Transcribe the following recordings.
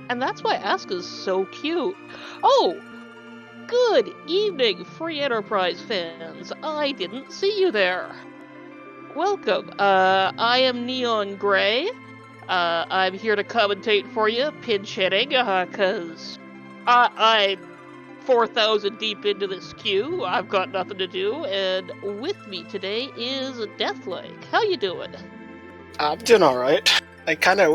And that's why Asuka's so cute. Oh, good evening, Free Enterprise fans. I didn't see you there. Welcome. I am Neon Gray. I'm here to commentate for you, pinch hitting, cause I'm 4,000 deep into this queue. I've got nothing to do, and with me today is Deathlake. How you doing? I'm doing all right. I kind of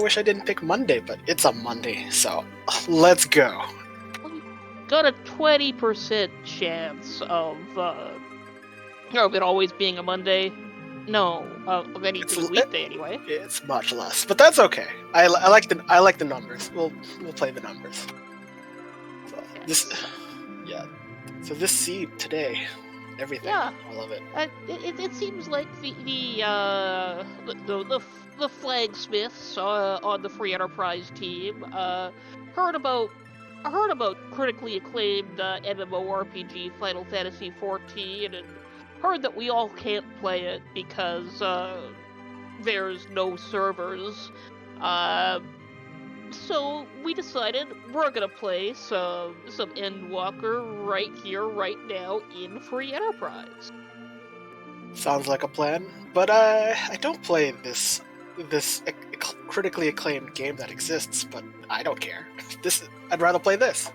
wish I didn't pick Monday, but it's a Monday, so let's go. Well, you got a 20% chance of it always being a Monday. No, of any It's given weekday anyway. it's much less, but that's okay. I like the numbers. We'll play the numbers. So this, Yes. yeah. So this seed today, everything. Yeah. I love it. It seems like the flagsmiths on the Free Enterprise team heard about heard about critically acclaimed MMORPG Final Fantasy 14 and heard that we all can't play it because there's no servers. Uh, so we decided we're gonna play some Endwalker right here, right now in Free Enterprise. Sounds like a plan, but I don't play this critically acclaimed game that exists, but I don't care. I'd rather play this.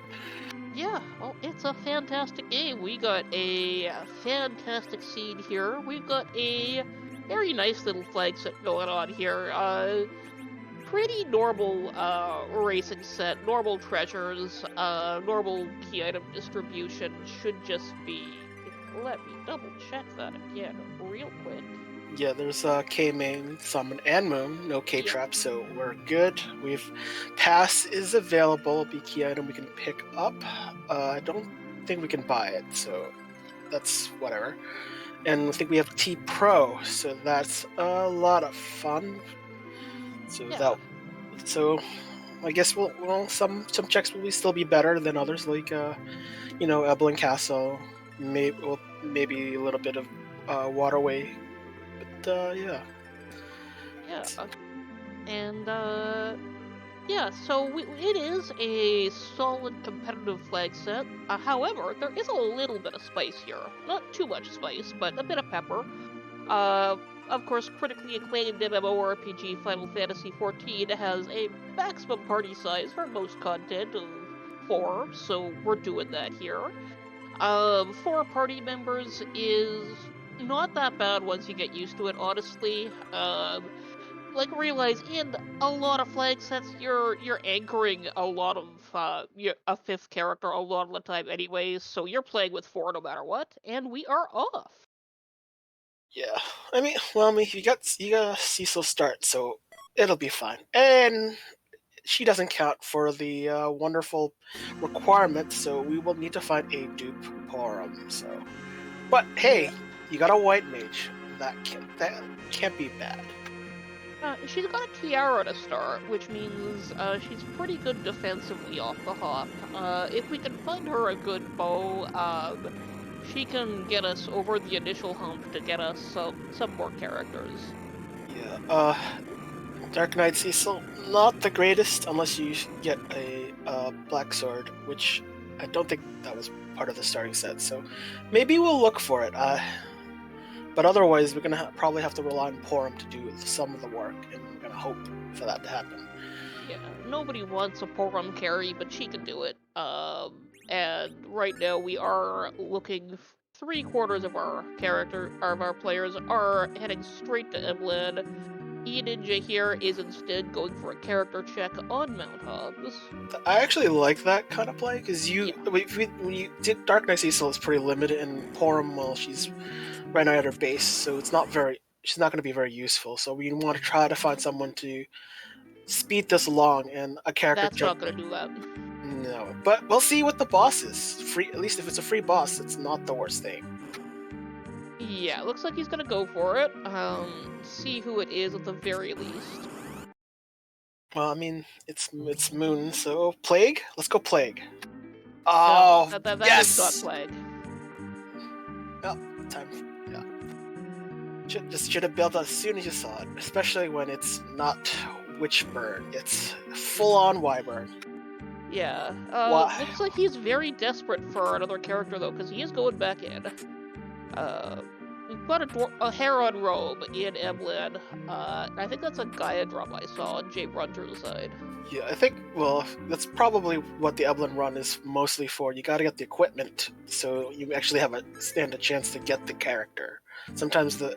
Yeah, well, it's a fantastic game. We got a fantastic scene here. We've got a very nice little flag set going on here. Pretty normal racing set, normal treasures, normal key item distribution should just be. Let me double check that again, real quick. Yeah, there's K-Main, Summon, and Moon. No K-Trap, so we're good. Pass is available, be key item we can pick up. I don't think we can buy it, so that's whatever. And I think we have T-Pro, so that's a lot of fun. So Yeah. so I guess some checks will still be better than others, like Eblin Castle, maybe a little bit of Waterway. But yeah. Yeah. And yeah, so it is a solid competitive flag set. However, there is a little bit of spice here. Not too much spice, but a bit of pepper. Of course, critically acclaimed MMORPG Final Fantasy XIV has a maximum party size for most content of 4, so we're doing that here. 4 party members is not that bad once you get used to it, honestly. Realize in a lot of flag sets you're anchoring a lot of a 5th character a lot of the time anyways, so you're playing with 4 no matter what, and we are off. Yeah, you got Cecil start, so it'll be fine. And she doesn't count for the wonderful requirement, so we will need to find a dupe Porum. But hey, Yeah. you got a white mage. That can't be bad. She's got a tiara to start, which means she's pretty good defensively off the hop. If we can find her a good bow, she can get us over the initial hump to get us some more characters. Yeah. Dark Knight Cecil, not the greatest unless you get a black sword, which I don't think that was part of the starting set. So maybe we'll look for it. But otherwise, we're gonna probably have to rely on Porum to do some of the work, and we're gonna hope for that to happen. Yeah, nobody wants a Porum carry, but she can do it. And right now we are looking. 3/4 of our players are heading straight to Evelyn. E-Ninja here is instead going for a character check on Mount Hobbs. I actually like that kind of play because Yeah. when you did Dark Knight Cecil is pretty limited, and Porum, well, she's right now at her base, so she's not going to be very useful. So we want to try to find someone to speed this along, and a character That's jump. not gonna do that. No, but we'll see what the boss is. Free, at least if it's a free boss, it's not the worst thing. Yeah, looks like he's gonna go for it. See who it is at the very least. Well, I mean, it's Moon, so Plague. Let's go Plague. No, Oh that is not yes! Plague. Well, time. Yeah. Should have built as soon as you saw it, especially when it's not witch burn. It's full-on wyvern. Yeah. Why? Looks like he's very desperate for another character though, because he is going back in. We've got a Heron robe in Emlyn. I think that's a Gaia drum I saw on Jay Brunter's side. Yeah, I think, well, that's probably what the Evelyn run is mostly for. You gotta get the equipment so you actually stand a chance to get the character. Sometimes the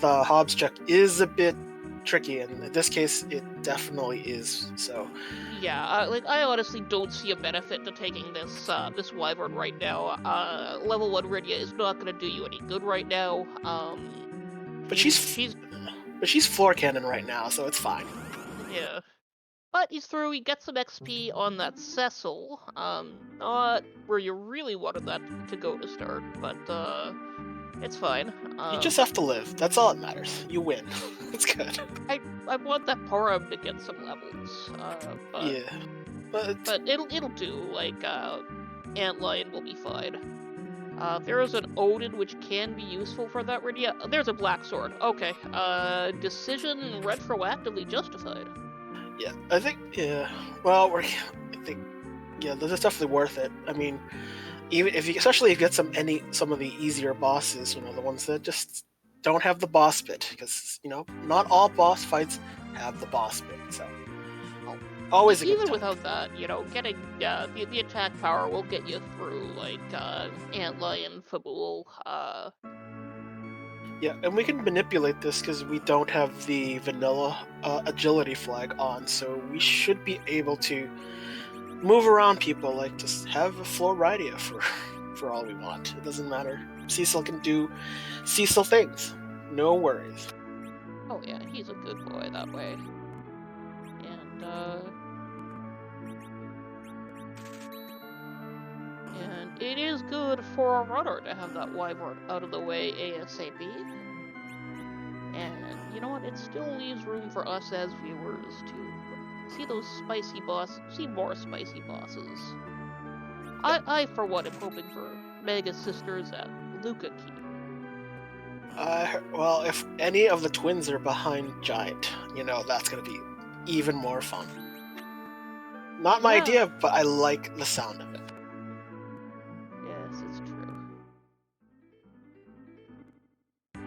Hobbs check is a bit tricky, and in this case, it definitely is. So yeah, I honestly don't see a benefit to taking this wyvern right now. Level 1 Rydia is not gonna do you any good right now. but she's floor cannon right now, so it's fine. Yeah. But he's through, he gets some XP on that Cecil. Not where you really wanted that to go to start, but it's fine. You just have to live. That's all that matters. You win. It's good. I want that Porum to get some levels. But Yeah. but it'll do. Like Antlion will be fine. There is an Odin which can be useful for that Rydia. There's a Black Sword. Okay. Decision retroactively justified. Yeah, I think, yeah. Well, I think, yeah, this is definitely worth it. I mean, even especially if you get some of the easier bosses, the ones that just don't have the boss bit, because not all boss fights have the boss bit. So always a good even time. without that, getting the attack power will get you through like Antlion, Fabul. Yeah, and we can manipulate this because we don't have the vanilla agility flag on, so we should be able to move around people, like just have a floor Rydia for all we want. It doesn't matter. Cecil can do Cecil things. No worries. Oh yeah, he's a good boy that way. And it is good for a runner to have that wyvern out of the way ASAP. And you know what? It still leaves room for us as viewers to see those spicy bosses, see more spicy bosses. I for one, am hoping for Mega Sisters at Luca Key. Well, if any of the twins are behind Giant, that's gonna be even more fun. Not my idea, but I like the sound of it. Yes, it's true.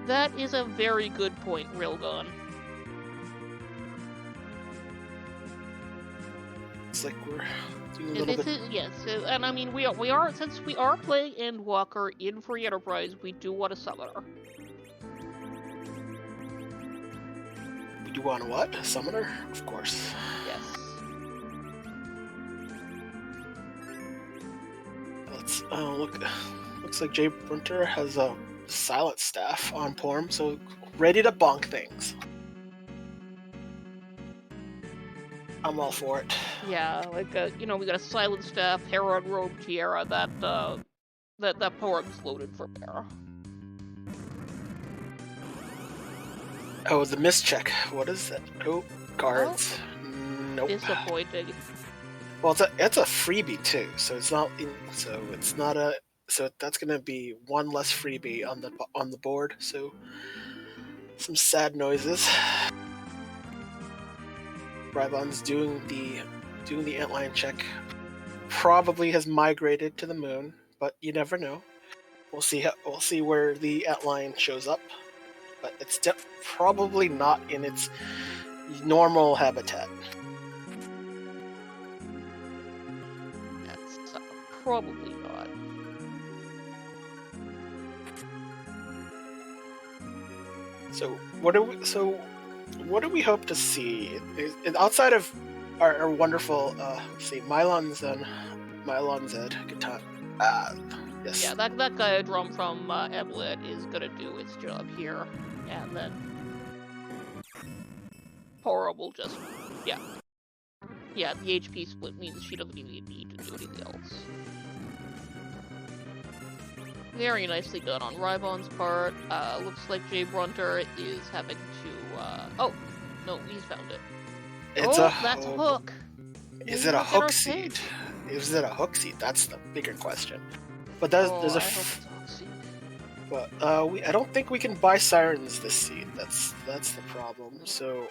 That is a very good point, Rilgon. It's like we're doing a little bit. Yes, and I mean we are since we are playing Endwalker in Free Enterprise, we do want a summoner. We do want a what? A summoner? Of course. Yes. Let's look. Looks like Jay Brunter has a silent staff on Porm, so ready to bonk things. I'm all for it. Yeah, like we got a silent staff, Heron robe, tiara that Porum's loaded for bear. Oh, the mischeck. What is that? Oh, guards. Nope. Disappointing. Well, it's a freebie too, so it's not. So that's gonna be one less freebie on the board. So some sad noises. Rybon's doing the antlion check. Probably has migrated to the moon, but you never know. We'll see where the antlion shows up, but it's probably not in its normal habitat. That's probably not. So what do we hope to see outside of our wonderful Mylon Zed? Good time. Yes. Yeah, that guy drum from Emlet is gonna do its job here, and then Pora will just yeah, the HP split means she doesn't even need to do anything else. Very nicely done on Rybon's part. Looks like Jay Brunter is having to. Oh, no, he's found it. That's a hook. Is it a hook seed? Is it a hook seed? That's the bigger question. But there's a But I don't think we can buy sirens this seed. That's the problem. So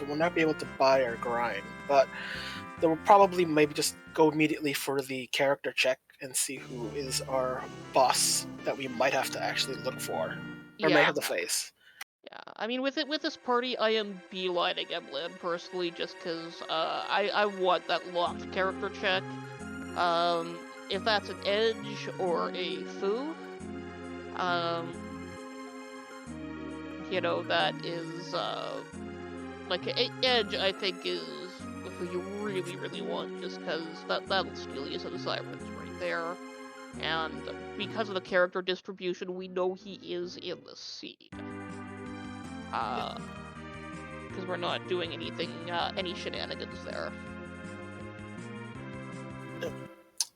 we'll not be able to buy our grind. But then we'll probably maybe just go immediately for the character check and see who is our boss that we might have to actually look for or may Yeah, have to face. yeah. I mean, with this party, I am beelining Emlyn personally, just because I want that locked character check. If that's an Edge or a Foo, that is like Edge. I think is who you really, really want, just because that'll steal you some sirens right there. And because of the character distribution, we know he is in the seed. Because we're not doing anything, any shenanigans there.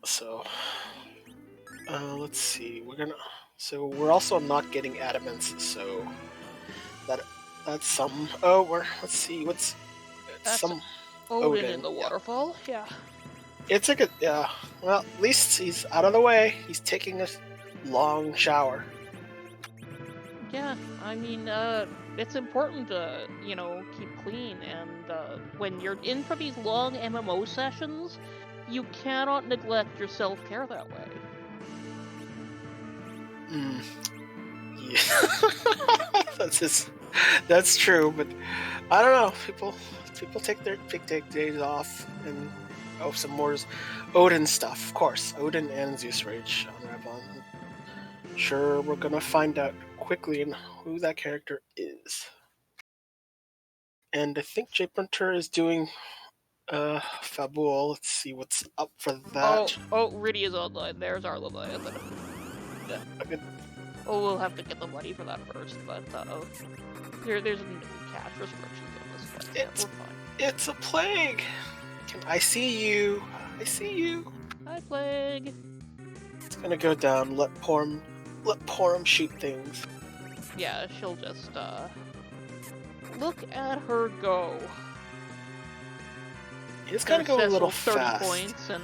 So, let's see. So we're also not getting adamants. So that's some. Oh, let's see. That's Some Odin in the waterfall. Yeah. It's a good. Yeah. Well, at least he's out of the way. He's taking a long shower. Yeah. I mean, it's important to keep clean, and when you're in for these long MMO sessions, you cannot neglect your self-care that way. Yeah. That's true, but I don't know. People take days off and some more Odin stuff, of course. Odin and Zeus Rage on Revon. Sure, we're gonna find out quickly who that character is. And I think J Printer is doing Fabul. Let's see what's up for that. Oh, Riddy is online. There's our Leviathan. Yeah, a good. Oh, we'll have to get the money for that first, but there's no cash restrictions on this one. Yeah, we're fine. It's a plague. I see you. Hi, plague. It's gonna go down. Let Porum shoot things. Yeah, she'll just look at her go. It's gonna go a little 30 fast. points and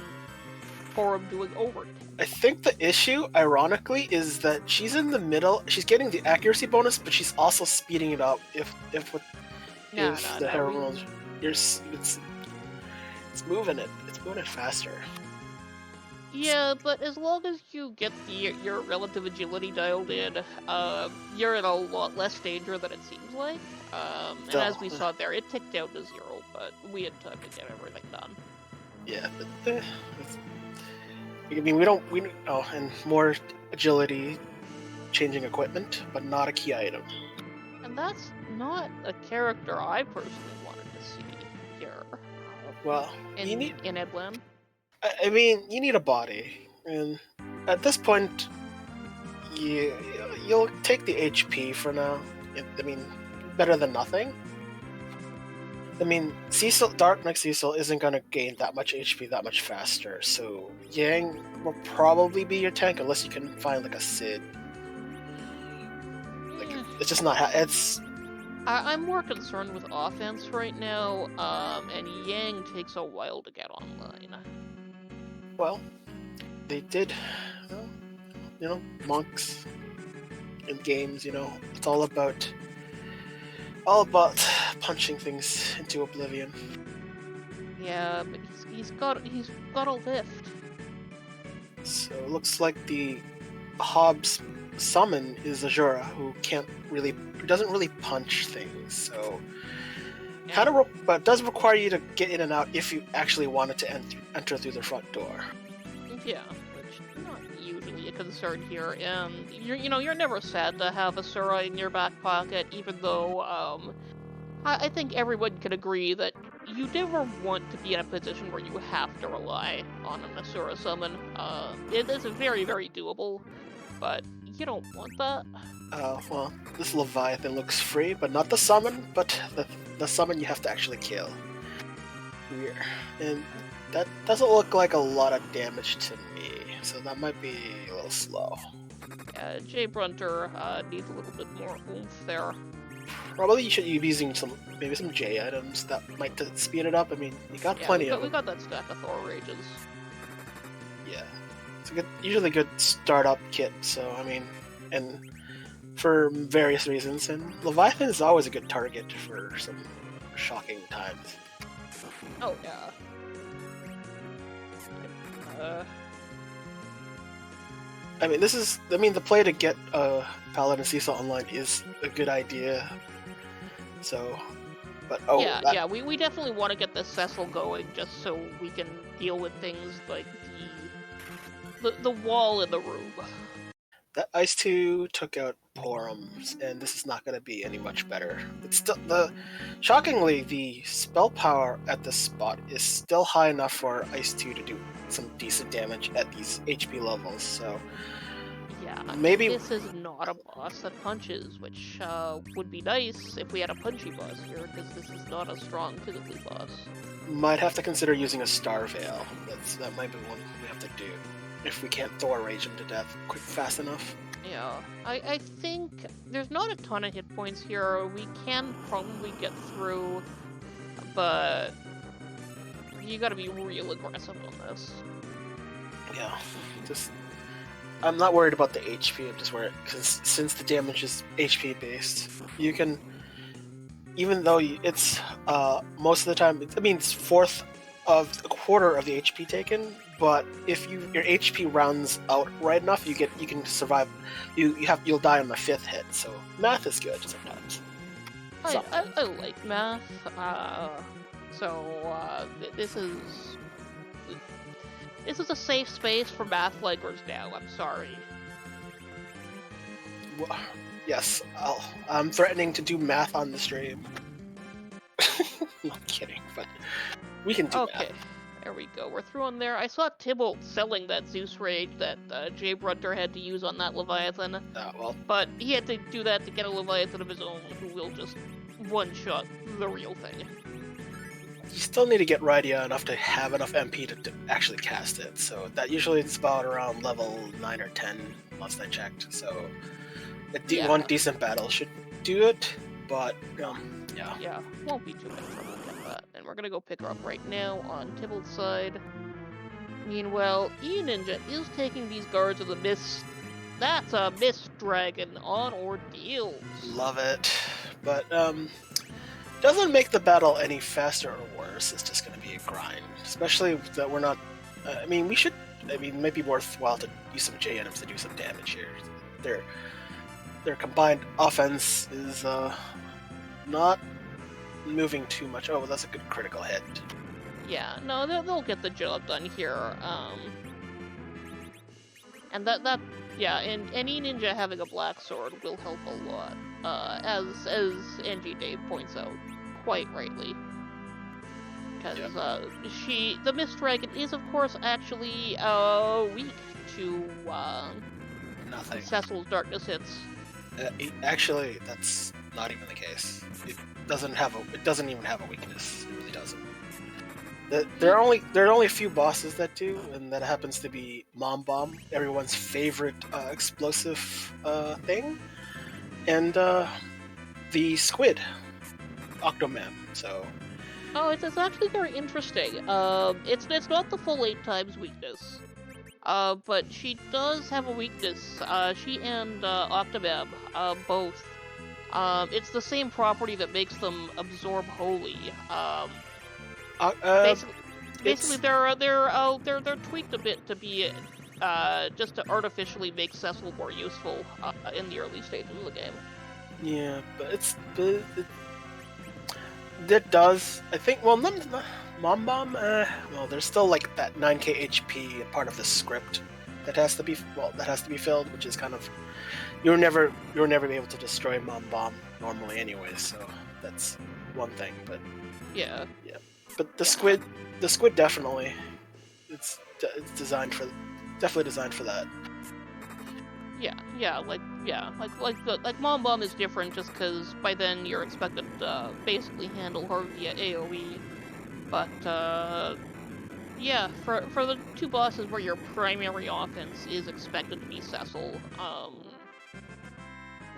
Porum doing over. I think the issue, ironically, is that she's in the middle. She's getting the accuracy bonus, but she's also speeding it up. If the hero rolls, it's moving it. It's moving it faster. Yeah, but as long as you get your relative agility dialed in, you're in a lot less danger than it seems like. And as we saw there, it ticked down to 0, but we had time to get everything done. Yeah, but I mean, and more agility, changing equipment, but not a key item. And that's not a character I personally wanted to see here. Well, in Edwin. I mean, you need a body, and at this point, you'll take the HP for now. I mean, better than nothing. I mean, Dark Knight Cecil isn't going to gain that much HP that much faster, so Yang will probably be your tank unless you can find like a Sid. Like, it's just not. I'm more concerned with offense right now, and Yang takes a while to get online. Well, they did, monks in games. It's all about punching things into oblivion. Yeah, but he's got a lift. So it looks like the Hobbs summon is Azura, who doesn't really punch things. So but does require you to get in and out if you actually wanted to enter through the front door. Yeah, which is not usually a concern here, and you're never sad to have Asura in your back pocket, even though I think everyone can agree that you never want to be in a position where you have to rely on an Asura summon. It is very, very doable, but you don't want that. Well, this Leviathan looks free, but not the summon, but the summon you have to actually kill. Weird. And that doesn't look like a lot of damage to me, so that might be a little slow. Yeah, J Brunter needs a little bit more oomph there. Probably you should be using maybe some J items that might speed it up. I mean, you got plenty of them. We got that stack of Thor Rages. Yeah. It's usually a good startup kit, so I mean, and for various reasons. And Leviathan is always a good target for some shocking times. Oh yeah. I mean, the play to get Paladin Cecil online is a good idea. So, but yeah, we definitely want to get the Cecil going just so we can deal with things like the wall in the room. that Ice 2 took out Porums, and this is not going to be any much better. It's still shockingly, the spell power at this spot is still high enough for Ice 2 to do some decent damage at these HP levels. So Yeah, maybe this is not a boss that punches, which would be nice if we had a punchy boss here, because this is not a strong physically boss. might have to consider using a Star Veil. That might be one we have to do if we can't Thor Rage him to death fast enough. Yeah, I think there's not a ton of hit points here. We can probably get through, but you gotta be real aggressive on this. Yeah, I'm not worried about the HP. I'm just worried because since the damage is HP based, you can, even though it's most of the time, it's a quarter of the HP taken. But if your HP runs out right enough, you can survive. You'll die on the 5th hit. So math is good sometimes. I like math. This is a safe space for math likers now. I'm sorry. Well, yes, I'm threatening to do math on the stream. Not kidding, but we can do Okay, math. there we go. We're through on there. I saw Tybalt selling that Zeus Rage that Jay Brunter had to use on that Leviathan. Well, But he had to do that to get a Leviathan of his own who will just one-shot the real thing. you still need to get Rydia enough to have enough MP to actually cast it. So that usually is about around level 9 or 10, last I checked. So one decent battle should do it, but yeah. Yeah, won't be too much trouble with that. And we're gonna go pick her up right now on Tybalt's side. Meanwhile, E-Ninja is taking these guards of the Mist. That's a Mist Dragon on Ordeals. Love it. But doesn't make the battle any faster or worse. It's just going to be a grind. Especially that we're not... it might be worthwhile to use some J-Items to do some damage here. Their combined offense is not moving too much. Oh, well, that's a good critical hit. Yeah, no, they'll get the job done here. And and E-Ninja having a black sword will help a lot, as NG Dave points out, quite rightly. Because the Mist Dragon is, of course, actually weak to Nothing. Cecil's darkness hits. Actually, that's not even the case. It doesn't even have a weakness. It really doesn't. There are only a few bosses that do, and that happens to be Mom Bomb, everyone's favorite explosive thing, and the squid, Octomam. So. Oh, it's actually very interesting. It's not the full 8 times weakness. But she does have a weakness. She and Octomam, both. It's the same property that makes them absorb holy. Basically, they're tweaked a bit to be just to artificially make Cecil more useful in the early stages of the game. Yeah, but it does. I think. Well, Mom Bomb. Well, there's still like that 9k HP part of the script that has to be filled, which is kind of you're never be able to destroy Mom Bomb normally, anyways. So that's one thing. But yeah. But the squid definitely, it's definitely designed for that. Like Mom Bomb is different just because by then you're expected to basically handle her via AoE. But for the 2 bosses where your primary offense is expected to be Cecil,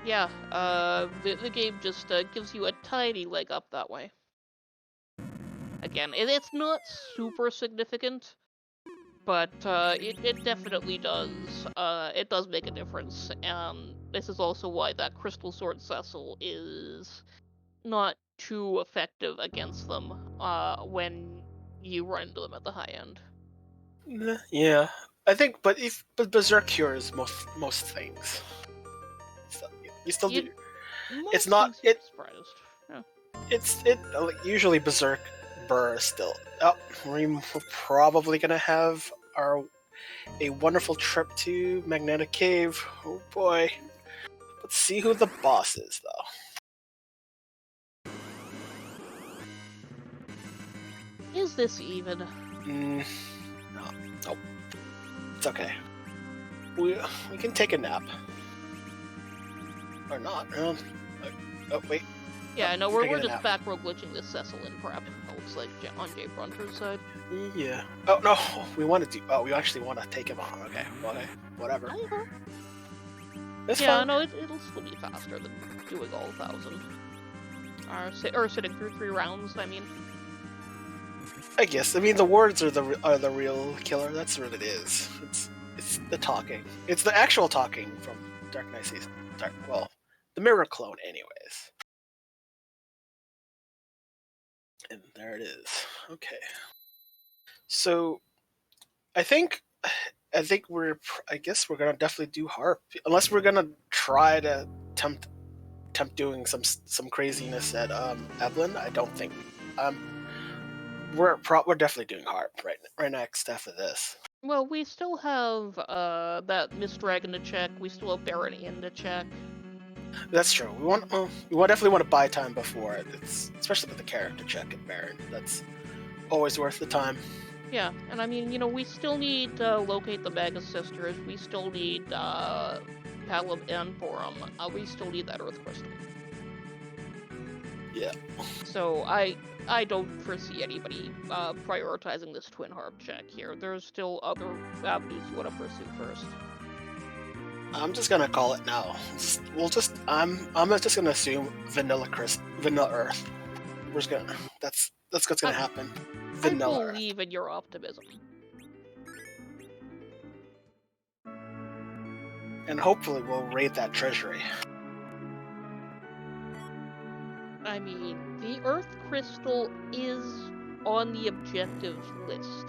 the game just gives you a tiny leg up that way. Again, it's not super significant, but it definitely does. It does make a difference. this is also why that Crystal Sword Cecil is not too effective against them when you run into them at the high end. Yeah, I think, but Berserk cures most things. So, you still do. It's Most not things you'd it. be surprised. Yeah. Usually Berserk Burr still. Oh, we're probably gonna have a wonderful trip to Magnetic Cave. Oh boy. Let's see who the boss is, though. Is this even? No, nope. It's okay. We can take a nap, or not. Oh wait. Yeah, no, We're we're taking a just nap. back row glitching this Cecil in prep. It looks like on Jay Brunter's side. Yeah. Oh no, we want to do. Oh, we actually want to take him on. Okay. Whatever. Okay. It's Yeah, fine. no, it'll still be faster than doing all 1,000. Or sitting through 3 rounds, I mean. I guess. I mean, the words are the real killer. That's what it is. It's the talking. It's the actual talking from Dark Knight Season. Well, the mirror clone, anyways. And there it is. Okay. So, I think I guess we're gonna definitely do harp, unless we're gonna try to tempt doing some craziness at Evelyn. I don't think we're definitely doing harp right next after this. Well, we still have that Miss Dragon to check. We still have Baron in to check. That's true. We definitely want to buy time before it. It's especially with the character check at Baron. That's always worth the time. Yeah, and I mean, we still need to locate the Mega Sisters. We still need Palom and Borum. We still need that Earth Crystal. Yeah. So I don't foresee anybody prioritizing this Twin Harp check here. There's still other avenues you want to pursue first. I'm just gonna call it now. I'm just gonna assume Vanilla Earth. We're just gonna that's what's gonna happen. Vanilla I Earth. believe in your optimism. And hopefully we'll raid that treasury. I mean, the Earth Crystal is on the objectives list.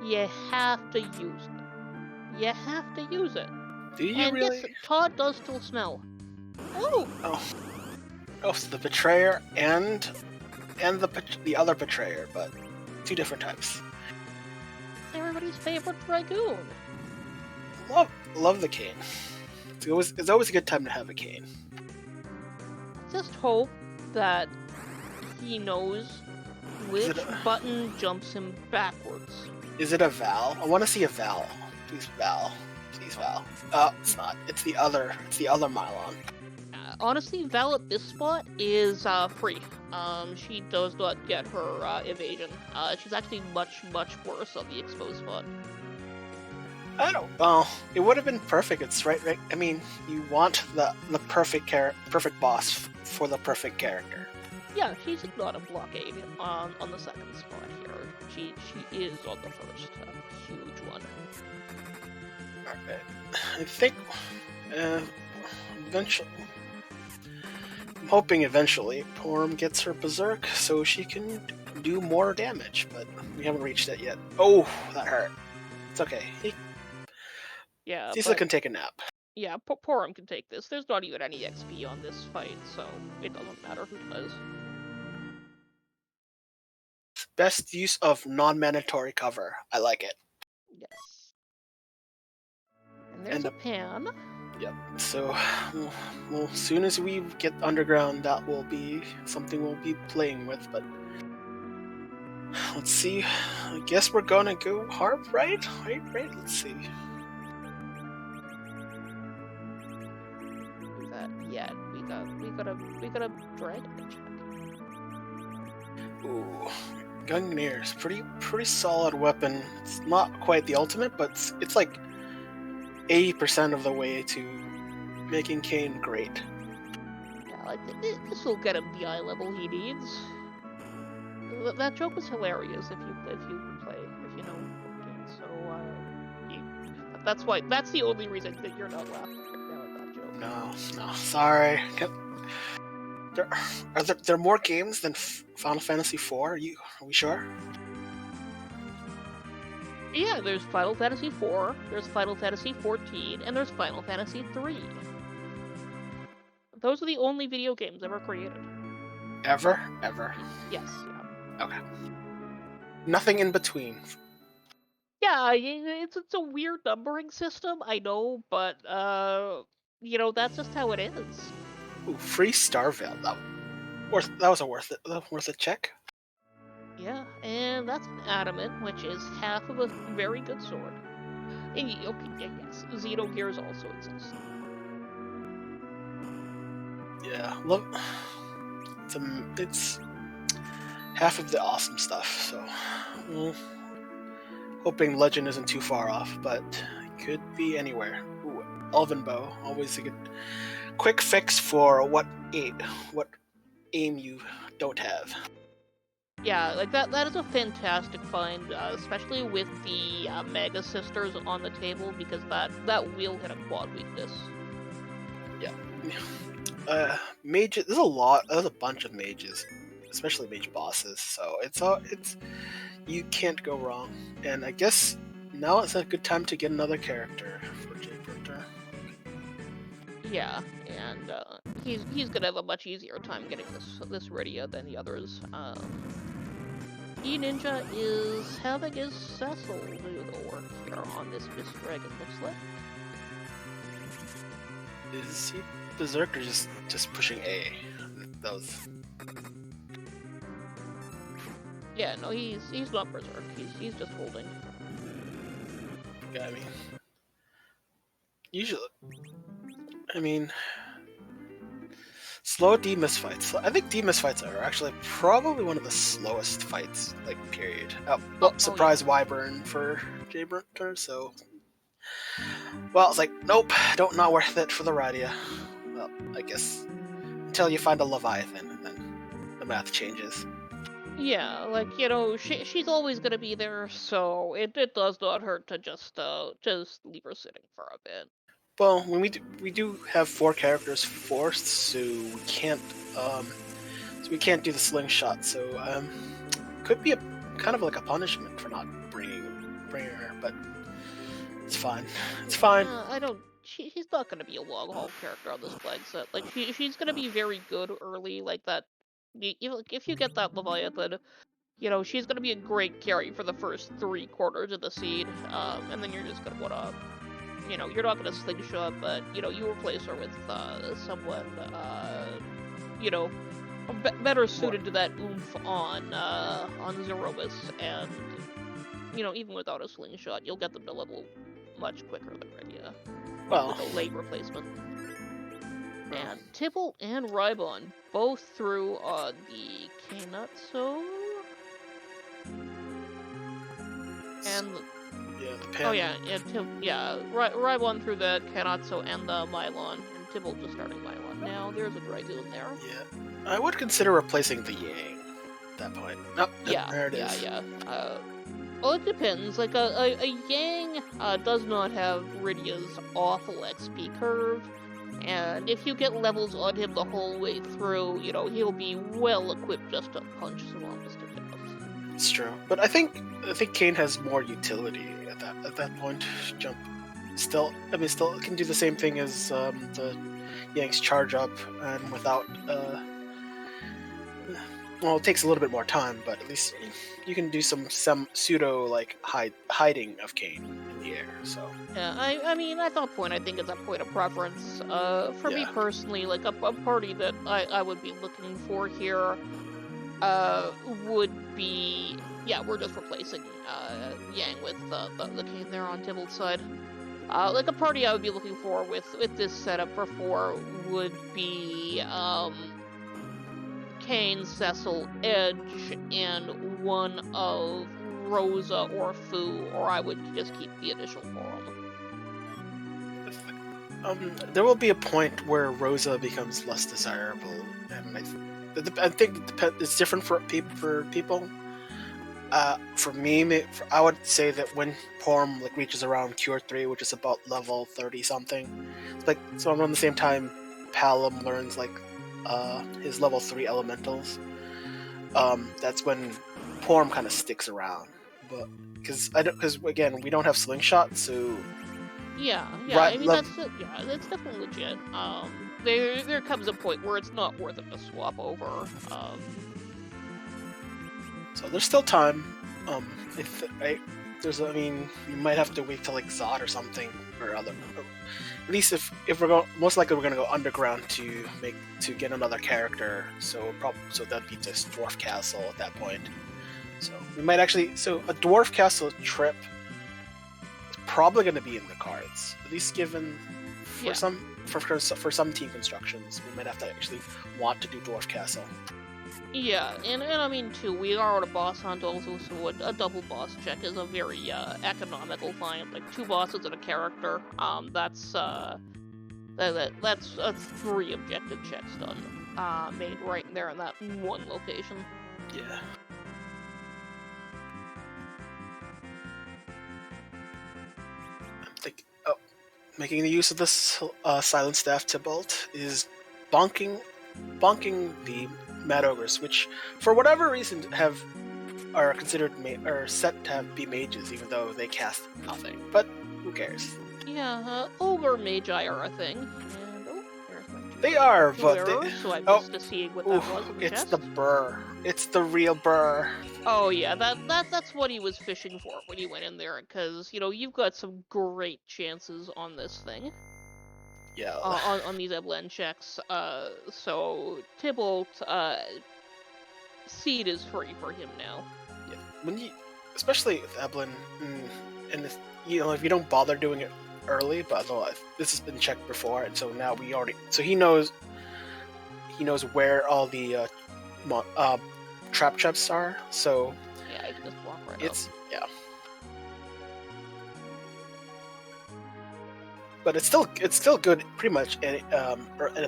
You have to use it. You have to use it. Do you And really? yes, Todd does still smell. Oh! Oh, so the betrayer and the other betrayer, but 2 different types. Everybody's favorite Dragoon. Love the cane. It's always a good time to have a cane. Just hope that he knows which button jumps him backwards. Is it a Val? I want to see a Val. Please Val. Please Val. Oh, it's not. It's the other Mylon. Honestly, Val at this spot is free. She does not get her evasion. She's actually much worse on the exposed spot. I don't. Well, it would have been perfect. It's right. I mean, you want the perfect boss for the perfect character. Yeah, she's not a blockade on the second spot here. She is on the first. Huge one. Alright. I think eventually. I'm hoping eventually Porum gets her Berserk so she can do more damage, but we haven't reached it yet. Oh, that hurt. It's okay. Yeah, Cecil can take a nap. Yeah, Porum can take this. There's not even any XP on this fight, so it doesn't matter who does. Best use of non-mandatory cover. I like it. Yes. And there's a pan. Yep. So, well, as soon as we get underground, that will be something we'll be playing with. But let's see. I guess we're gonna go harp, right? Right. Let's see. Yeah, we gotta dragon check. Ooh, Gungnir's pretty solid weapon. It's not quite the ultimate, but it's like 80% of the way to making Kane great. Yeah, this will get him the eye level he needs. That joke was hilarious if you know Kane. So that's the only reason that you're not laughing right now at that joke. No, sorry. There more games than Final Fantasy IV? Are we sure? Yeah, there's Final Fantasy IV, there's Final Fantasy XIV, and there's Final Fantasy III. Those are the only video games ever created. Ever? Yes. Yeah. Okay. Nothing in between. Yeah, it's a weird numbering system, I know, but that's just how it is. Ooh, free Starvale. That was a worth it check. Yeah, and that's an adamant, which is half of a very good sword. And okay, yes, Xenogears also exists. Yeah, look, it's half of the awesome stuff. So, hoping Legend isn't too far off, but it could be anywhere. Ooh, Elven Bow, always a good quick fix for what aim you don't have. Yeah, like that is a fantastic find, especially with the Mega Sisters on the table, because that will hit a quad weakness. Yeah. Mages. There's a bunch of mages, especially mage bosses. So it's you can't go wrong. And I guess now it's a good time to get another character for Jayprinter. Yeah, and he's gonna have a much easier time getting this ready than the others. E-Ninja is having his Cecil do the work here on this Miss Dragon, looks like. Is he Berserk or just pushing A? That was. Yeah, no, he's not Berserk. He's just holding. Yeah, usually, I mean, slow D-Miss fights. I think D-Miss fights are actually probably one of the slowest fights, like, period. Surprise yeah. Wyvern for Jayprinter, so. Well, it's like, nope, not worth it for the Radia. Well, I guess until you find a Leviathan, and then the math changes. Yeah, like, she's always gonna be there, so it does not hurt to just leave her sitting for a bit. Well, when we do have 4 characters forced, so we can't do the slingshot. So could be a kind of like a punishment for not bringing her, but it's fine. It's fine. I don't. She's not gonna be a long haul character on this flag set. Like she's gonna be very good early, like that. If you get that Leviathan, she's gonna be a great carry for the first 3/4 of the seed. And then you're just gonna wanna, you're not gonna slingshot, but you replace her with someone, better suited to that oomph on Zerobus, and even without a slingshot, you'll get them to level much quicker than Redia. Well, with a late replacement. And Tibble and Rybon both through on the Kanatsu. And Rybon through the Kanatsu and the Mylon, and Tibble just starting Mylon. Now there's a Dragoon there. Yeah, I would consider replacing the Yang at that point. Nope, there it is. Yeah. Well, it depends. Like a Yang does not have Rydia's awful XP curve, and if you get levels on him the whole way through, he'll be well equipped just to punch some monsters to death. It's true, but I think Kain has more utility at that point. Jump, still can do the same thing as the Yang's charge up, and without. Well, it takes a little bit more time, but at least you can do some pseudo like hiding of Kain in the air. So yeah, I mean at that point I think it's a point of preference. For me personally, like a party that I would be looking for here would be we're just replacing Yang with the Kain there on Tibble's side. Like a party I would be looking for with this setup for 4 would be Kain, Cecil, Edge, and one of Rosa or Fu, or I would just keep the initial form. There will be a point where Rosa becomes less desirable, and I think it's different for people. For me, I would say that when Porm like reaches around Cure 3, which is about level 30 something, it's like so around the same time Palom learns like his level 3 elementals. That's when Porm kind of sticks around, but because again we don't have slingshot, so Yeah, I right mean level. that's definitely legit. There comes a point where it's not worth it to swap over. So there's still time. If I, there's, I mean, you might have to wait till like Zod or something or other. At least if we're going, most likely we're gonna go underground to get another character. So that'd be just Dwarf Castle at that point. So we might actually, so a Dwarf Castle trip is probably gonna be in the cards. At least given for Yeah. some team constructions, we might have to actually want to do Dwarf Castle. Yeah, and I mean too, we are on a boss hunt also, so a double boss check is a very economical find. Like 2 bosses and a character. That's 3 objective checks done. Made right there in that one location. Yeah. I'm thinking. Oh, making the use of this silent staff Tybalt is bonking the Mad Ogres, which for whatever reason are considered are set to be mages, even though they cast nothing. But who cares? Yeah, ogre magi are a thing, and there's my They are, but errors, so I oh, missed to see what ooh, that was in the it's chest. the burr. It's the real burr. Oh yeah, that's what he was fishing for when he went in there, because you've got some great chances on this thing. Yeah. On these Eblend checks. So Tybalt, seed is free for him now. Yeah. When you, especially with Eblin, and if if you don't bother doing it early, but this has been checked before, and so now so he knows where all the trap chests are. So Yeah, I can just walk right up. it's but it's still good pretty much at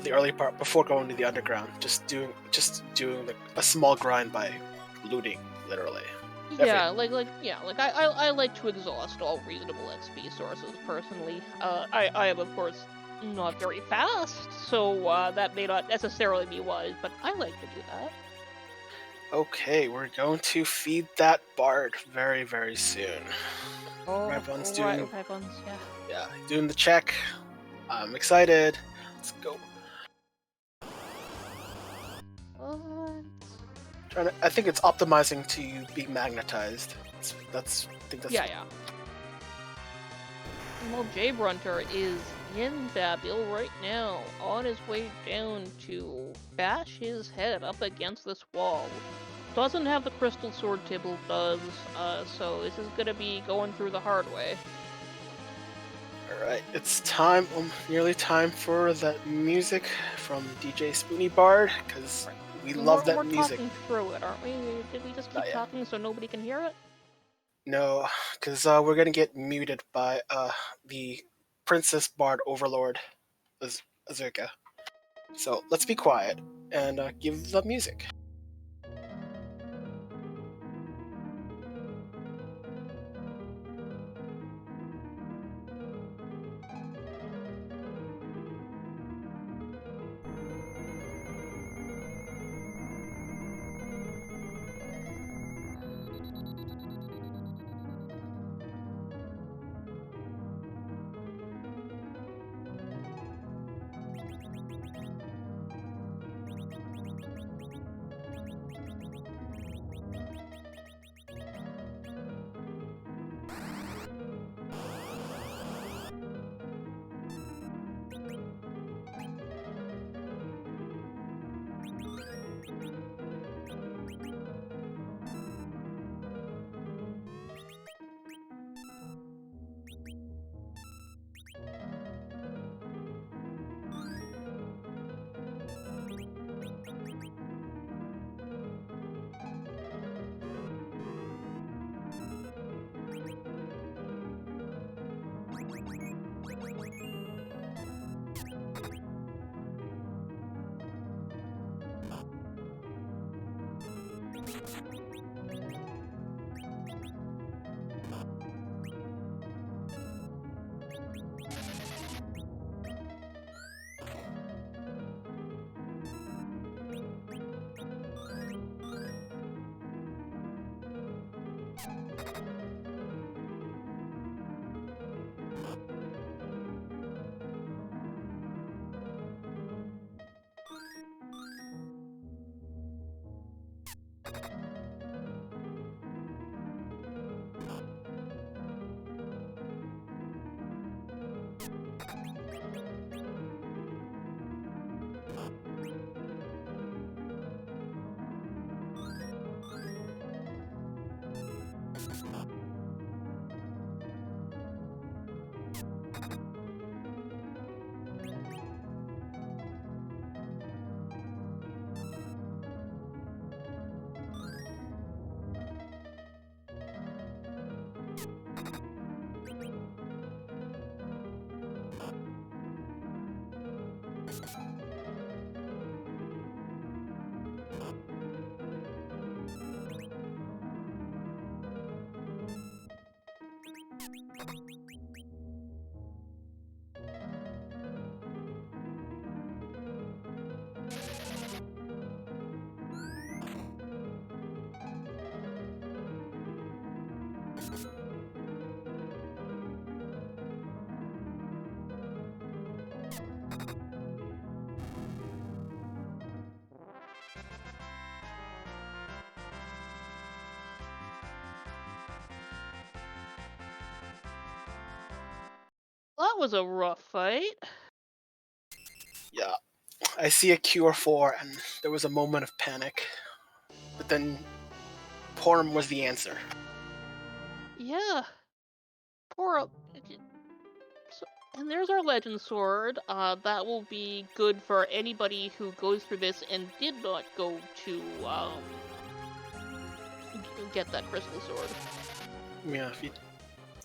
the early part before going to the underground. Just doing like a small grind by looting, literally. Yeah, I like to exhaust all reasonable XP sources personally. I am of course not very fast, so that may not necessarily be wise, but I like to do that. Okay, we're going to feed that bard very, very soon. Oh, Everyone's right, doing, yeah. yeah, doing the check. I'm excited. Let's go. What? I think it's optimizing to be magnetized. I think that's. Yeah. Well, Jay Brunter is in Babil right now, on his way down to bash his head up against this wall. Doesn't have the crystal sword Tybalt does, so this is gonna be going through the hard way. Alright, it's time, nearly time for that music from DJ Spoony Bard, because we love that music. We're talking through it, aren't we? Did we just keep talking so nobody can hear it? No, because we're gonna get muted by the Princess Bard Overlord, Azuka. So let's be quiet and give the music. That was a rough fight. Yeah. I see a QR4, and there was a moment of panic. But then Porum was the answer. Yeah. Poor. So, and there's our legend sword. That will be good for anybody who goes through this and did not go to get that crystal sword.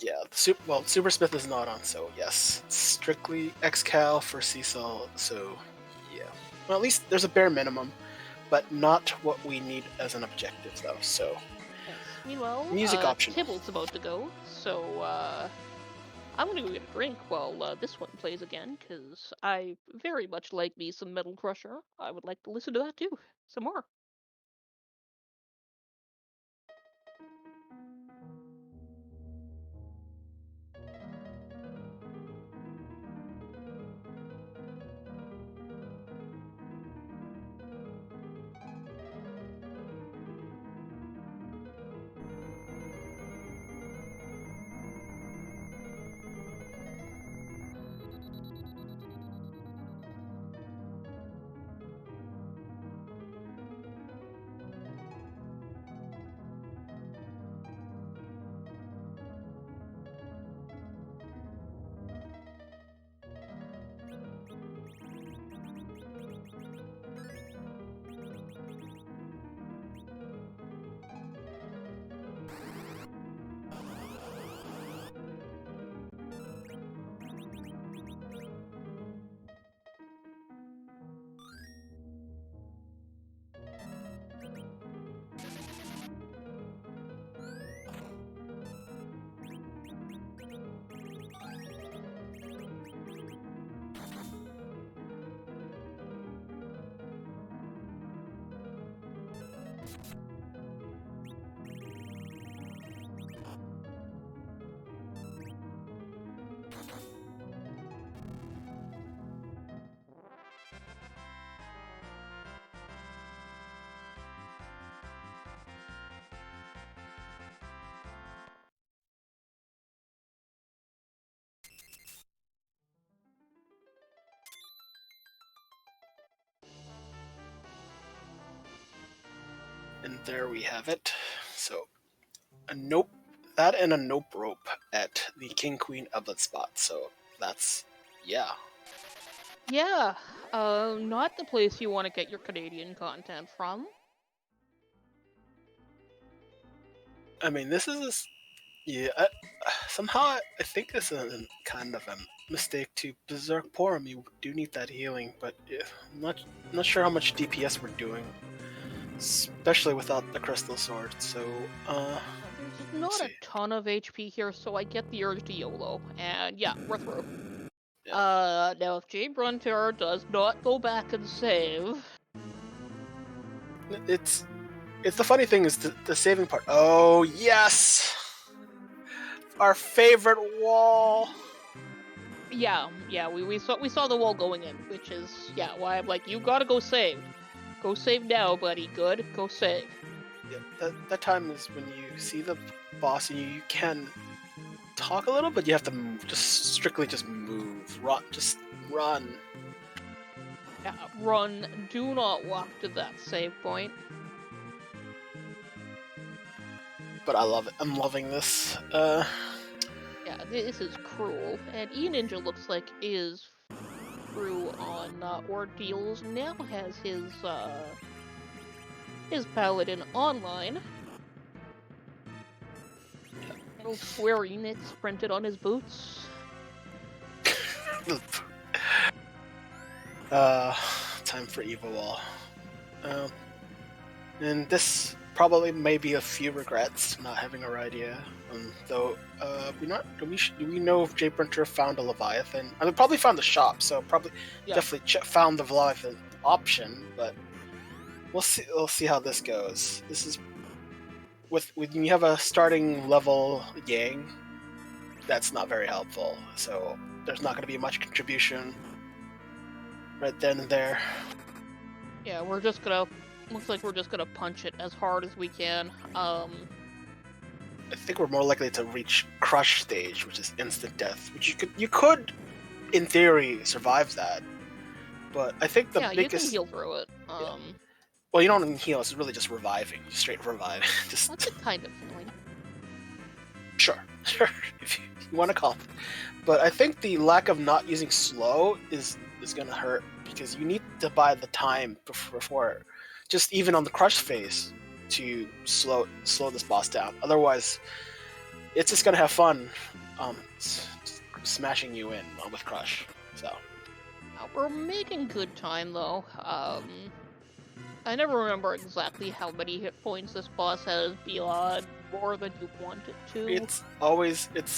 Yeah, Super Smith is not on, so yes. It's strictly Excal for Cecil, so yeah. Well, at least there's a bare minimum, but not what we need as an objective, though, so. Yes. Meanwhile, Music optional. Tybalt's about to go, so I'm gonna go get a drink while this one plays again, because I very much like me some Metal Crusher. I would like to listen to that too, some more. And there we have it. So, a nope, that and a nope rope at the King Queen Outlet spot. So, that's, yeah. Yeah, not the place you want to get your Canadian content from. I mean, this is yeah. Somehow, I think this is a kind of a mistake to Berserk Porum. You do need that healing, but yeah, I'm not sure how much DPS we're doing, especially without the Crystal Sword. So, There's let's not a see. ton of HP here, so I get the urge to YOLO, and yeah, we're through. Yeah. Now if Jay Brunter does not go back and save... It's the funny thing is the saving part. Oh yes, our favorite wall. Yeah, we saw the wall going in, which is, yeah, why I'm like, you gotta go save. Go save now, buddy, good, go save. Yeah, that time is when you see the boss and you can talk a little, but you have to just strictly just move, just run. Yeah, run, do not walk to that save point. but I love it. I'm loving this. Yeah, this is cruel. And E-Ninja looks like is through on Ordeals, now has his Paladin online. Little Square Enix printed on his boots. Time for Evil Wall. And this probably may be a few regrets not having a idea. Though, do we know if J Printer found a Leviathan? I mean, probably found the shop, so probably definitely found the Leviathan option. But we'll see. We'll see how this goes. This is when you have a starting level Yang, that's not very helpful. So there's not going to be much contribution right then and there. Yeah, looks like we're just gonna punch it as hard as we can. I think we're more likely to reach crush stage, which is instant death, which you could in theory survive that. But I think the biggest you can heal through it. Well, you don't even heal, it's really just reviving. Straight revive. That's a kind of feeling. Sure, if you want to call it. But I think the lack of not using slow is gonna hurt, because you need to buy the time before just even on the crush phase to slow this boss down. Otherwise, it's just gonna have fun smashing you in with crush. So We're making good time though. I never remember exactly how many hit points this boss has beyond more than you want it to. It's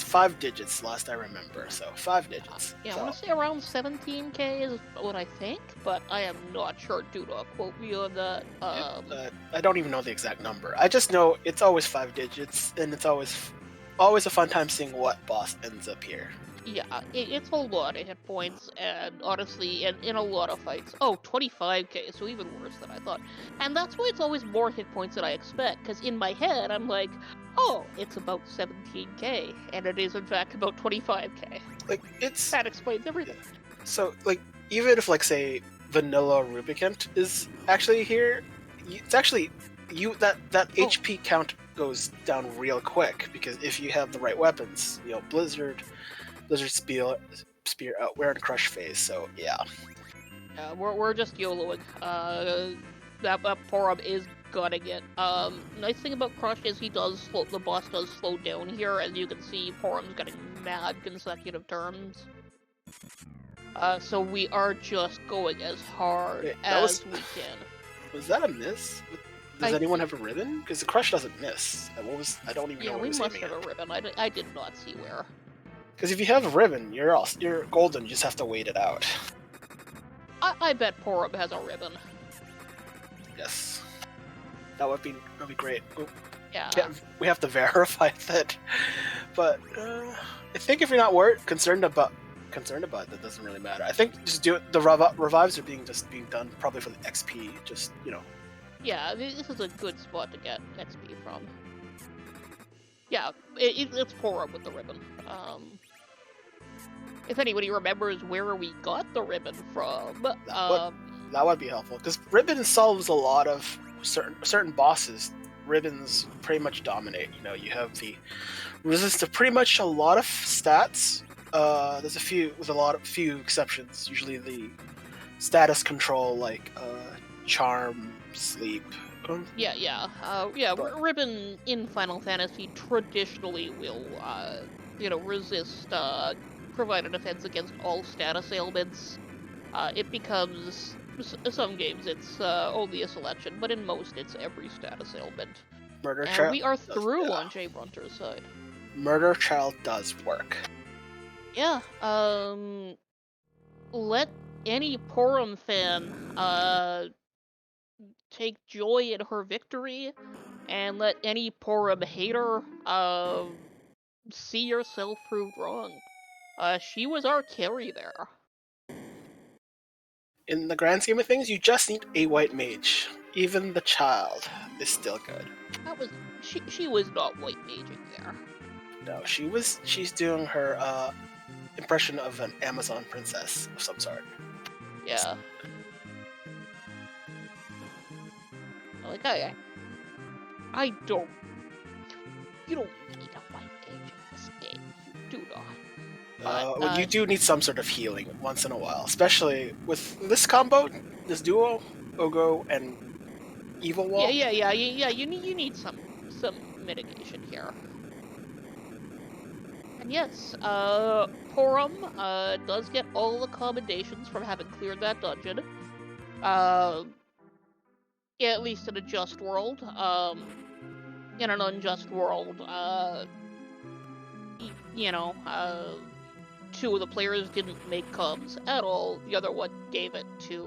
5 digits last I remember, so 5 digits. Yeah, I want to say around 17k is what I think, but I am not sure. Do not quote me on that. I don't even know the exact number. I just know it's always 5 digits, and it's always a fun time seeing what boss ends up here. Yeah, it's a lot of hit points, and honestly, in a lot of fights. Oh, 25k, so even worse than I thought. And that's why it's always more hit points than I expect, because in my head, I'm like, oh, it's about 17k, and it is in fact about 25k. Like, that explains everything. So, like, even if, like, say, vanilla Rubicant is actually here, it's actually, that HP count goes down real quick, because if you have the right weapons, Blizzard Spear Outwear and Crush phase, so yeah. Yeah, we're just YOLOing. That Porum is gutting it. Nice thing about Crush is the boss does slow down here. As you can see, Porum's getting mad consecutive turns. So we are just going as hard as we can. Was that a miss? Does anyone have a ribbon? Because the Crush doesn't miss. I don't even know where we must have a ribbon. I did not see where. Because if you have a ribbon, you're golden. You just have to wait it out. I bet Porum has a ribbon. Yes, that would be great. Yeah. We have to verify that. But I think if you're not concerned about that, doesn't really matter. I think just do it. The revives are being done probably for the XP. Just Yeah, this is a good spot to get XP from. Yeah, it's Porum with the ribbon. If anybody remembers where we got the ribbon from, that would be helpful, because ribbon solves a lot of certain bosses. Ribbons pretty much dominate. You have the resist to pretty much a lot of stats. There's a few exceptions. Usually the status control, like charm, sleep. Ribbon in Final Fantasy traditionally will resist provide a defense against all status ailments. It becomes, some games it's only a selection, but in most it's every status ailment. Murder Child. We are through on J Brunter's side. Murder Child does work. Yeah, let any Porum fan take joy in her victory, and let any Porum hater see yourself proved wrong. She was our carry there. In the grand scheme of things, you just need a white mage. Even the child is still good. She was not white maging there. No, she's doing her impression of an Amazon princess of some sort. Yeah. Like I don't. You don't need a white mage in this game. You do not. Well, you do need some sort of healing once in a while, especially with this combo, this duo, Ogo and Evil Wall. yeah. You need some mitigation here. And yes, Porum does get all accommodations from having cleared that dungeon. Yeah, at least in a just world. In an unjust world, you know, two of the players didn't make cubs at all. The other one gave it to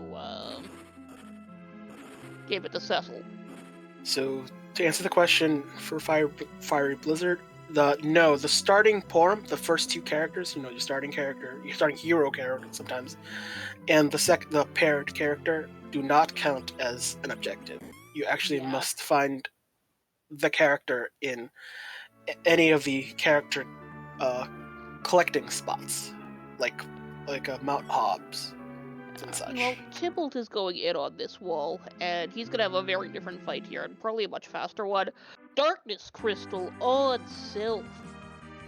Cecil. So to answer the question for Fiery Blizzard, the starting Porum, the first two characters, your starting character, your starting hero character sometimes, and the paired character do not count as an objective. You actually must find the character in any of the character collecting spots, like Mount Hobbs and such. Well, Tybalt is going in on this wall, and he's gonna have a very different fight here, and probably a much faster one. Darkness Crystal on Sylph.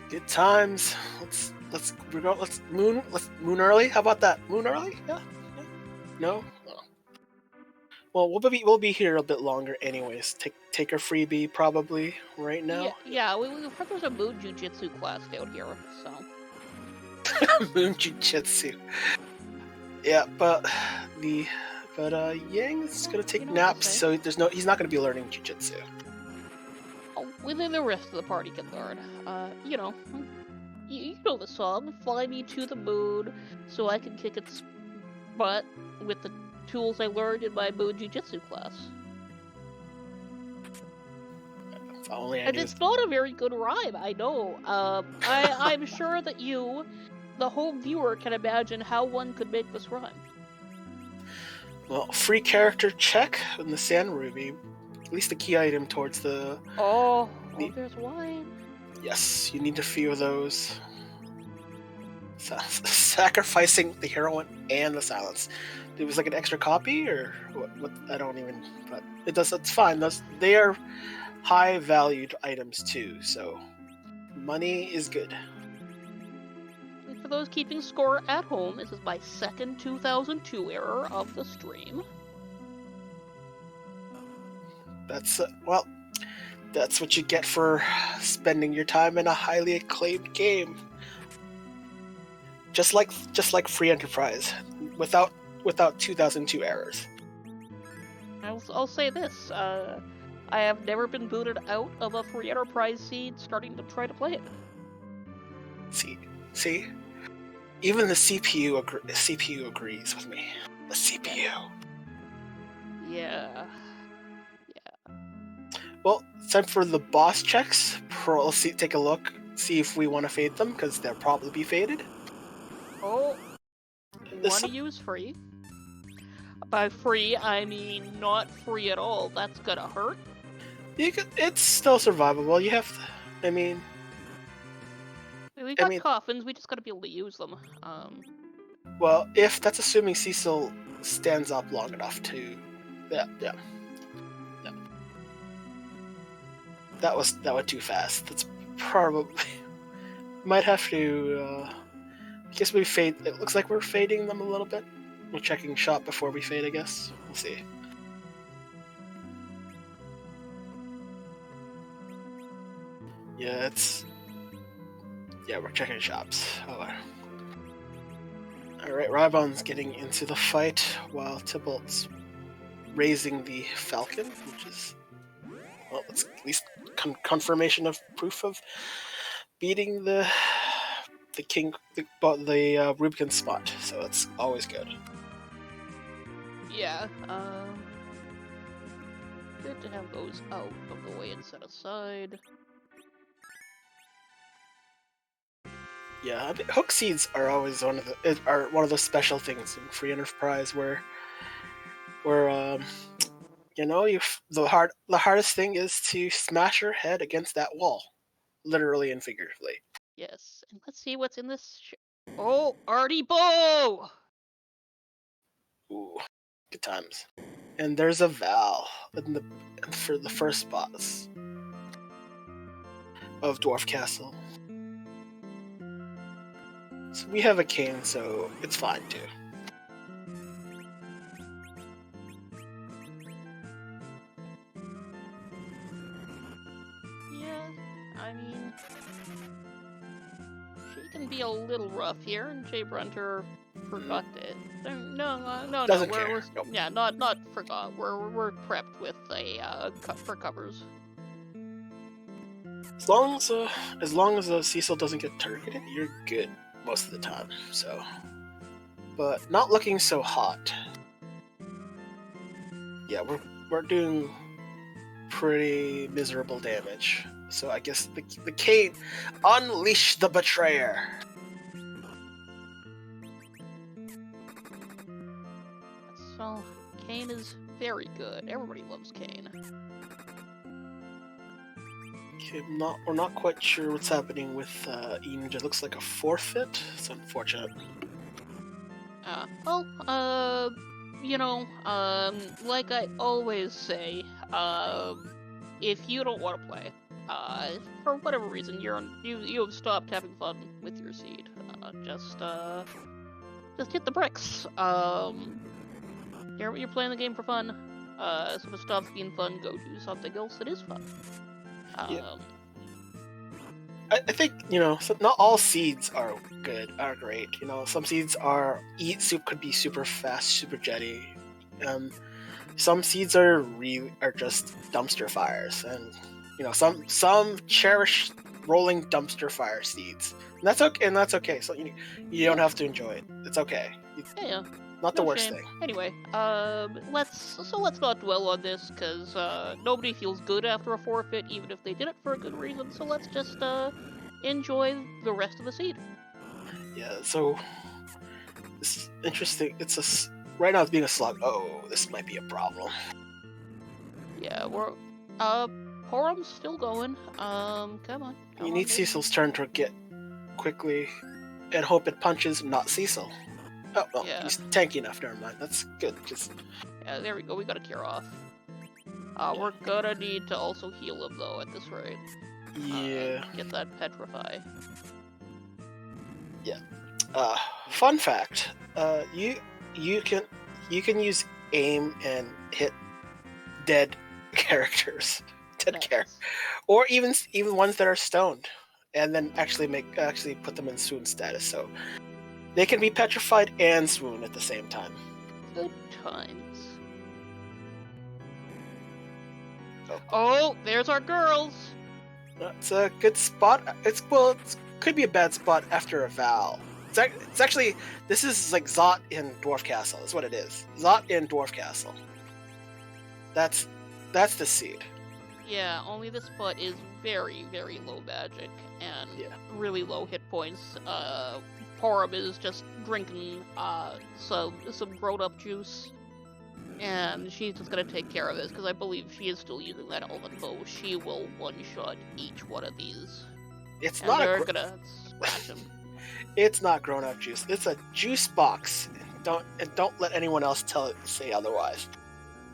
Good times. Let's moon early. How about that? Moon early? Yeah. No. Oh. Well, we'll be here a bit longer, anyways. Take a freebie probably right now. Yeah. We've heard there's a moon jujitsu class down here, so. Moon jujitsu. Yeah, but Yang's gonna take naps, so he's not gonna be learning jujitsu. Oh, within the rest of the party can learn. You know the song, "Fly Me to the Moon," so I can kick its butt with the tools I learned in my moon jujitsu class. And it's not a very good rhyme, I know. I'm sure that you, the home viewer, can imagine how one could make this rhyme. Well, free character check in the Sand Ruby. At least the key item towards the... There's wine. Yes, you need a few of those. Sacrificing the heroine and the silence. It was like an extra copy, or what? I don't even... But it's fine. They are high-valued items, too, so money is good. For those keeping score at home, this is my second 2002 error of the stream. That's what you get for spending your time in a highly acclaimed game. Just like Free Enterprise, without 2002 errors. I'll say this: I have never been booted out of a Free Enterprise seed starting to try to play it. See, even the CPU agrees with me. The CPU. Yeah. Well, it's time for the boss checks. Let's take a look, see if we want to fade them, because they'll probably be faded. Oh, want to use free? By free, I mean not free at all. That's gonna hurt. It's still survivable. You have to. We got coffins. We just gotta be able to use them. Well, if that's assuming Cecil stands up long enough to. Yeah. That went too fast. That's probably might have to. I guess we fade. It looks like we're fading them a little bit. We're checking shot before we fade. I guess we'll see. Yeah, we're checking shops. Alright, Rybon's getting into the fight while Tybalt's raising the Falcon, which is, well, it's at least confirmation of proof of beating the king, the Rubicon spot, so it's always good. Yeah, good to have those out of the way and set aside. Yeah, hook seeds are always one of those special things in Free Enterprise where the hardest thing is to smash your head against that wall, literally and figuratively. Yes, and let's see what's in this. Oh, Artie Bow! Ooh, good times. And there's a Val for the first boss. of Dwarf Castle. So we have a cane, so it's fine too. Yeah, I mean, she can be a little rough here, and Jay Brunter forgot it. No. Doesn't We're care. Nope. yeah, not forgot. We're prepped with a for covers. As long as Cecil doesn't get targeted, you're good most of the time. So, but not looking so hot. Yeah, we're doing pretty miserable damage. So I guess the cane, unleash the betrayer. So Kane is very good. Everybody loves Kane. Okay, we're not quite sure what's happening with Enj. It looks like a forfeit. It's unfortunate. Like I always say, if you don't want to play, for whatever reason, you have stopped having fun with your seed, just hit the bricks. You're playing the game for fun. So if it stops being fun, go do something else that is fun. Yeah. I think not all seeds are great. Some seeds could be super fast, super jetty. Some seeds are just dumpster fires, and some cherish rolling dumpster fire seeds. And that's okay. So you don't have to enjoy it. It's okay. Yeah. Not the No worst shame. thing. Anyway, let's not dwell on this, because nobody feels good after a forfeit, even if they did it for a good reason. So let's just enjoy the rest of the seed. Yeah. So it's interesting. Right now it's being a slug. Oh, this might be a problem. Yeah, we're Porum's still going. Come on. You need Cecil's turn to get quickly, and hope it punches, not Cecil. Oh, well, Yeah. he's tanky enough. Never mind. That's good. Yeah, there we go. We got a cure off. We're gonna need to also heal him though at this rate. Yeah. Get that petrify. Yeah. Fun fact. You can use aim and hit dead characters, or even ones that are stoned, and then actually put them in swoon status. So they can be petrified and swoon at the same time. Good times. Oh, there's our girls. It's a good spot. It could be a bad spot after a Val. It's actually, this is like Zot in Dwarf Castle. Is what it is. Zot in Dwarf Castle. That's the seed. Yeah, only this spot is very, very low magic and really low hit points. Porum is just drinking some grown-up juice, and she's just gonna take care of this, because I believe she is still using that elven bow. She will one-shot each one of these. They're gonna scratch them. It's not grown-up juice. It's a juice box. Don't let anyone else say otherwise.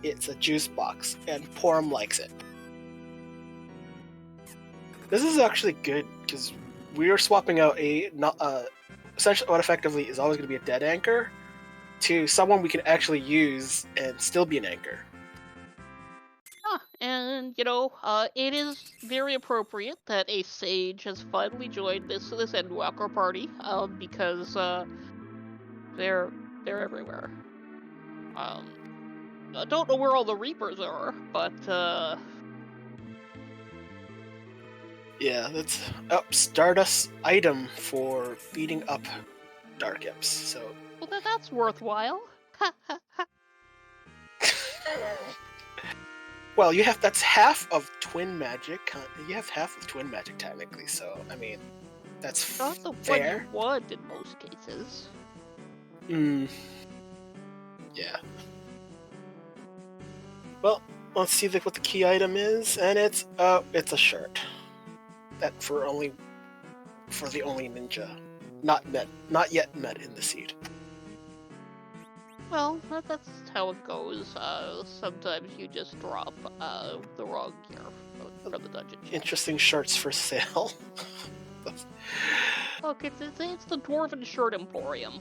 It's a juice box, and Porum likes it. This is actually good, because we are swapping out essentially what effectively is always going to be a dead anchor to someone we can actually use and still be an anchor. And it is very appropriate that a sage has finally joined this Endwalker party, because they're everywhere. I don't know where all the Reapers are, but yeah, that's Stardust item for beating up Dark Imps. So well, that's worthwhile. Well, that's half of twin magic. You have half of twin magic technically, so I mean, that's not the fair. one you want in most cases. Yeah. Well, let's see what the key item is, and it's a shirt. That for the only ninja, not yet met in the seed. Well, that's how it goes. Sometimes you just drop the wrong gear from the dungeon interesting shirts for sale. Look, it's the Dwarven Shirt Emporium.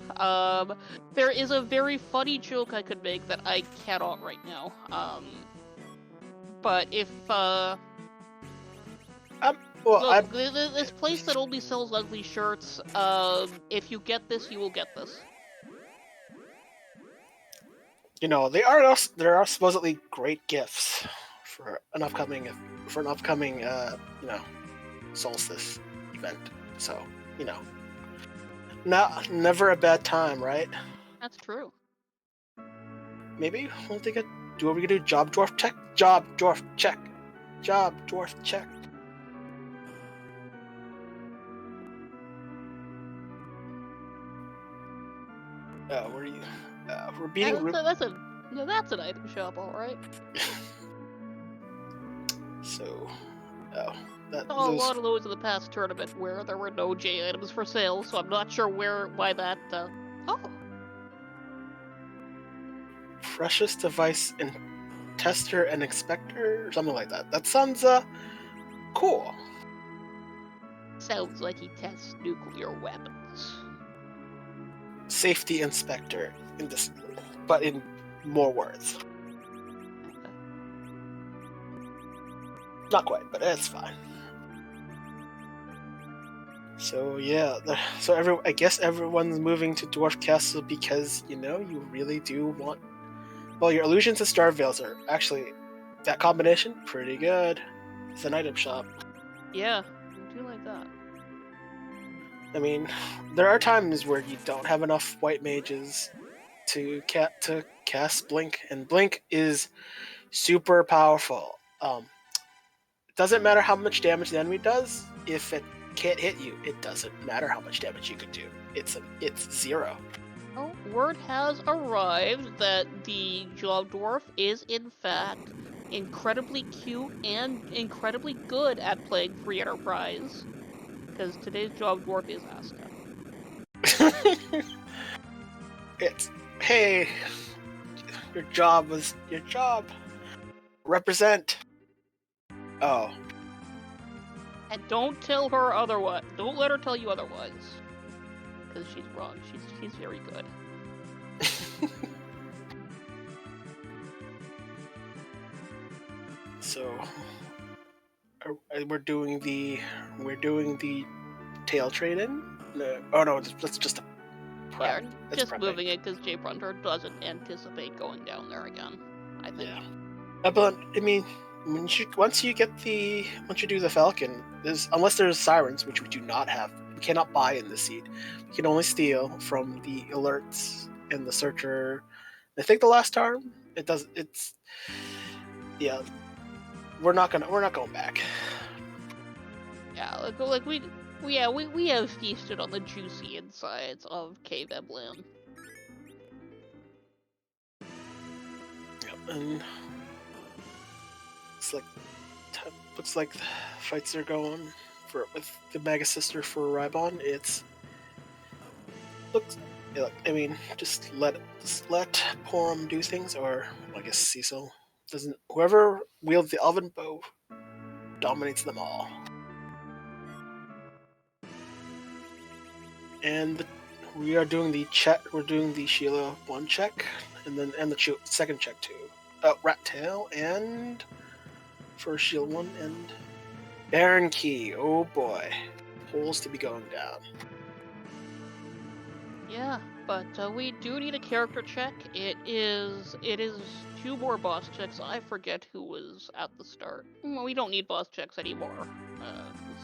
There is a very funny joke I could make that I cannot right now. But if, well, look, this place that only sells ugly shirts, if you get this, you will get this. You know, there are supposedly great gifts for an upcoming, you know, solstice event. So, you know, never a bad time, right? That's true. Maybe we'll take a do what we can do. Job dwarf check. Job dwarf check. Job dwarf check. Where are you? We're beating. That's an item shop, all right. So, A lot of those in the past tournament where there were no J items for sale, so I'm not sure why that. Oh. Precious device and tester and inspector, or something like that. That sounds cool. Sounds like he tests nuclear weapons. Safety inspector in this, but in more words. Not quite, but it's fine. So yeah, I guess everyone's moving to Dwarf Castle because you really do want. Well, your illusions and star veils are actually that combination pretty good. It's an item shop. Yeah, I do like that. I mean, there are times where you don't have enough white mages to cast Blink, and Blink is super powerful. It doesn't matter how much damage the enemy does. If it can't hit you, it doesn't matter how much damage you can do. It's 0. Oh, word has arrived that the Job Dwarf is in fact incredibly cute and incredibly good at playing free enterprise. Because today's Job Dwarf is Asuka. It's, hey, your job was your job. Represent. Oh. And don't tell her otherwise. Don't let her tell you otherwise. Because she's wrong. She's very good. So we're doing the tail trade-in. No, oh no, that's just a prep. Yeah, just moving it because Jay Brunter doesn't anticipate going down there again. I think. Yeah, but I mean, once you do the Falcon, unless there's sirens, which we do not have, we cannot buy in the seat. We can only steal from the alerts and the searcher. I think the last time yeah. We're not going back. Yeah, like we have feasted on the juicy insides of Cave Emblem. Yep, and looks like the fights are going with the Mega Sister for Ribon. I mean, just let Porum do things, or I guess Cecil doesn't. Whoever wields the Elven Bow dominates them all. And we are doing the check. We're doing the Sheila 1 check, and the second check too. Rat Tail and for Sheila 1 and Baron Key. Oh boy, holes to be going down. Yeah, but we do need a character check. It is 2 more boss checks. I forget who was at the start. Well, we don't need boss checks anymore.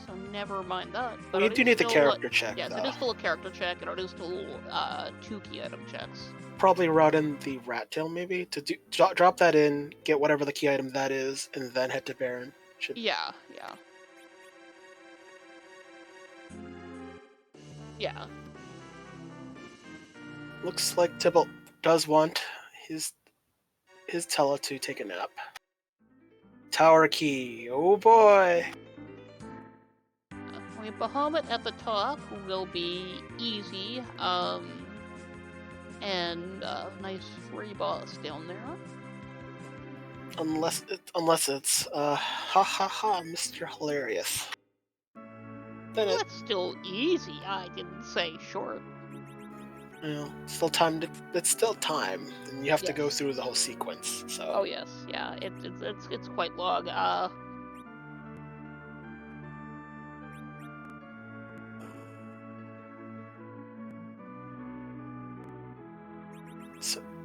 So never mind that. But we do need the character check. Yes, it is still a character check, and it is still 2 key item checks. Probably route in the Rat Tail maybe to drop that in, get whatever the key item that is, and then head to Baron. Yeah. Looks like Tybalt does want his Tella to take a nap. Tower key. Oh boy. We have Bahamut at the top, who will be easy. And nice free boss down there. unless it's ha ha ha, Mr. Hilarious. Then Well, it, that's still easy. I didn't say short. still time. It's still time, and you have to go Yes. through the whole sequence. So, Oh yes. Yeah. It's quite long.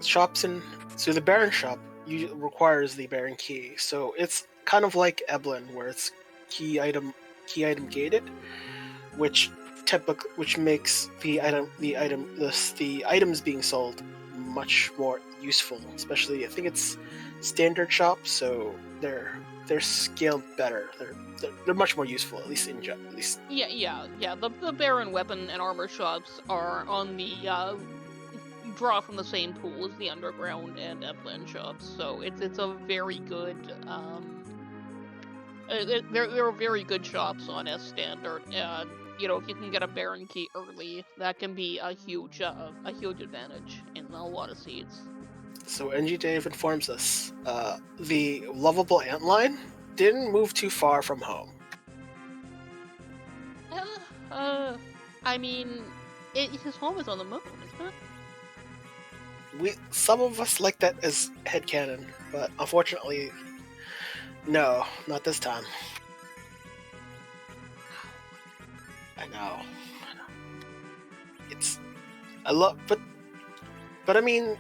shops and so the Baron shop requires the Baron key. So it's kind of like Eblin, where it's key item gated, which which makes the items being sold much more useful. Especially, I think it's standard shops, so they're scaled better. They're much more useful, at least at least. Yeah. The Baron weapon and armor shops are on the draw from the same pool as the underground and upland shops, so it's a very good they're very good shops on S standard, and if you can get a Baron key early, that can be a huge advantage in a lot of seeds. So NG Dave informs us the lovable antline didn't move too far from home. Uh, uh I mean, his home is on the moon, isn't it? Some of us like that as headcanon, but unfortunately, no, not this time. I know. It's I love, but I mean,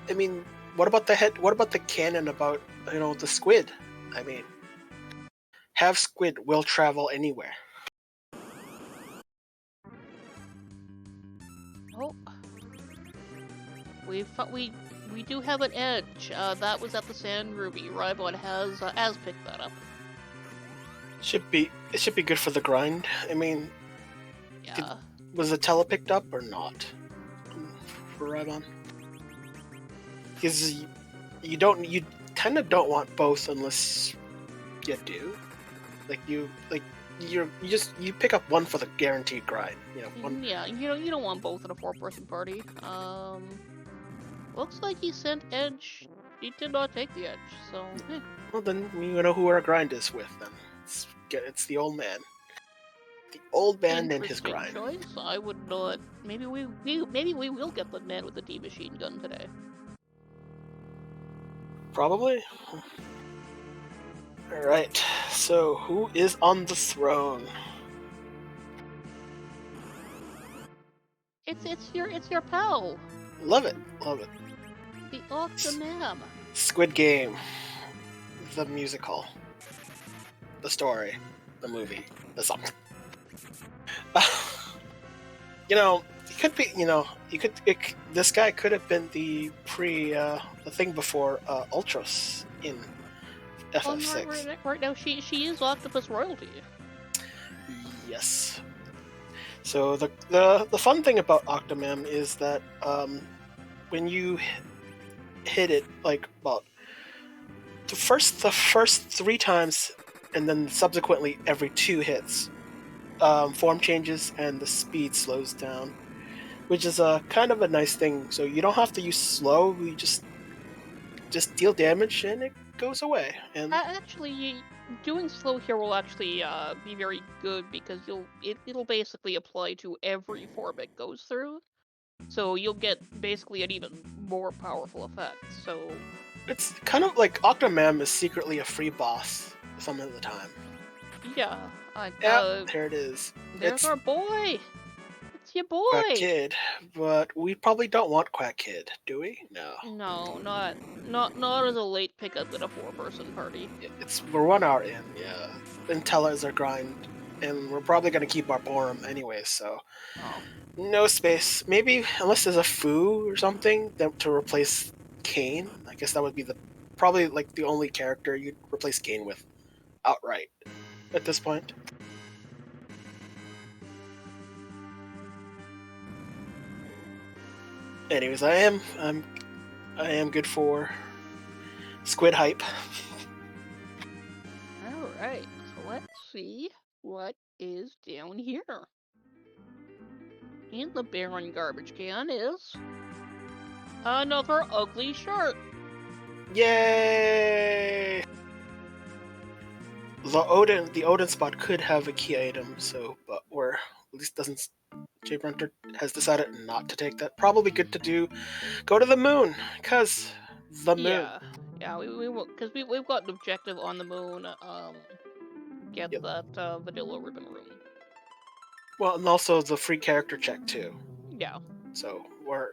I mean, what about the head? What about the canon about the squid? I mean, have squid will travel anywhere. Oh, we do have an edge. That was at the Sand Ruby. Rybon has picked that up. It should be good for the grind. I mean, Yeah. was the tele picked up or not for Rybon? Because you kind of don't want both unless you do. You pick up one for the guaranteed grind. One. Yeah, you don't want both in a four-person party. Looks like he sent Edge. He did not take the Edge, so Well, then you know who our grind is with. Then it's the old man. The old man and his interesting grind. choice. I would not. Maybe we will get the man with the D machine gun today. Probably. All right. So who is on the throne? It's your pal, Love it. Love it. the Octomam. Squid Game. The musical. The story. The movie. The song. It could be. This guy could have been the the thing before Ultras in FF6. Right now, she is Octopus royalty. Yes. So the fun thing about Octomam is that when you hit it like about the first 3 times, and then subsequently every 2 hits, form changes and the speed slows down, which is a kind of a nice thing. So you don't have to use slow. You just deal damage and it goes away. And Actually, doing slow here will actually be very good because it'll basically apply to every form it goes through. So you'll get basically an even more powerful effect. So it's kind of like Octomam is secretly a free boss some of the time. yeah, There it is. there's It's our boy. It's your Quack boy. Kid, but we probably don't want Quack Kid, do we? No. No, not as a late pickup in a four-person party. We're 1 hour in, yeah. Intella is our grind, and we're probably gonna keep our Borum anyway, so Oh. no space. Maybe unless there's a Foo or something to replace Kane. I guess that would be probably like the only character you'd replace Kane with outright at this point. Anyways, I am good for Squid Hype. Alright, so let's see what is down here. In the Baron garbage can is another ugly shirt. Yay! The Odin spot could have a key item, so but we're at least doesn't. Jay Brunter has decided not to take that. Probably good to do. Go to the moon, cause the moon. Yeah, yeah, we will, because we've got an objective on the moon. Get Yep. that vanilla ribbon room. Well, and also the free character check too. Yeah. So we're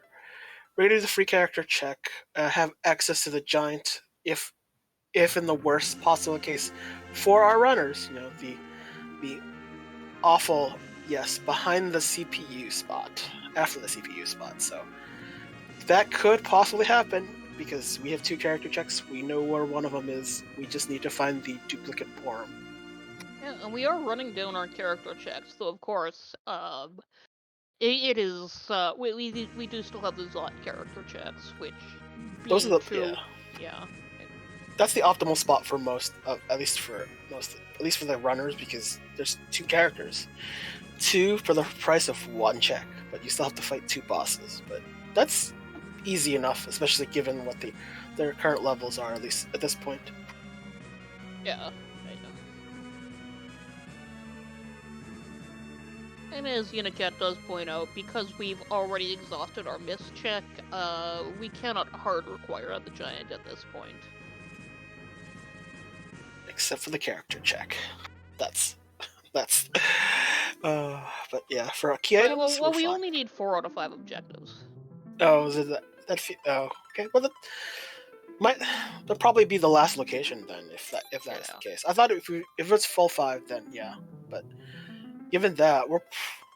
ready to do the free character check. Have access to the giant if in the worst possible case for our runners. You know the awful yes behind the CPU spot after the CPU spot. So that could possibly happen because we have two character checks. We know where one of them is. We just need to find the duplicate form. Yeah, and we are running down our character checks, so of course, it is we do still have the Zot character checks, which Those are being the true, yeah. that's the optimal spot for most, at least for the runners, because there's two characters, two for the price of one check, but you still have to fight two bosses. But that's easy enough, especially given what their current levels are, at least at this point. Yeah, I know. And as Unicat does point out, because we've already exhausted our miss check, we cannot hard require the giant at this point. Except for the character check. That's but yeah, for key items, Well, we're we fine. only need 4 out of 5 objectives. Oh, is it oh, okay. Well, that'll probably be the last location then, if that's Yeah. the case. I thought if it's full 5, then yeah. But given that,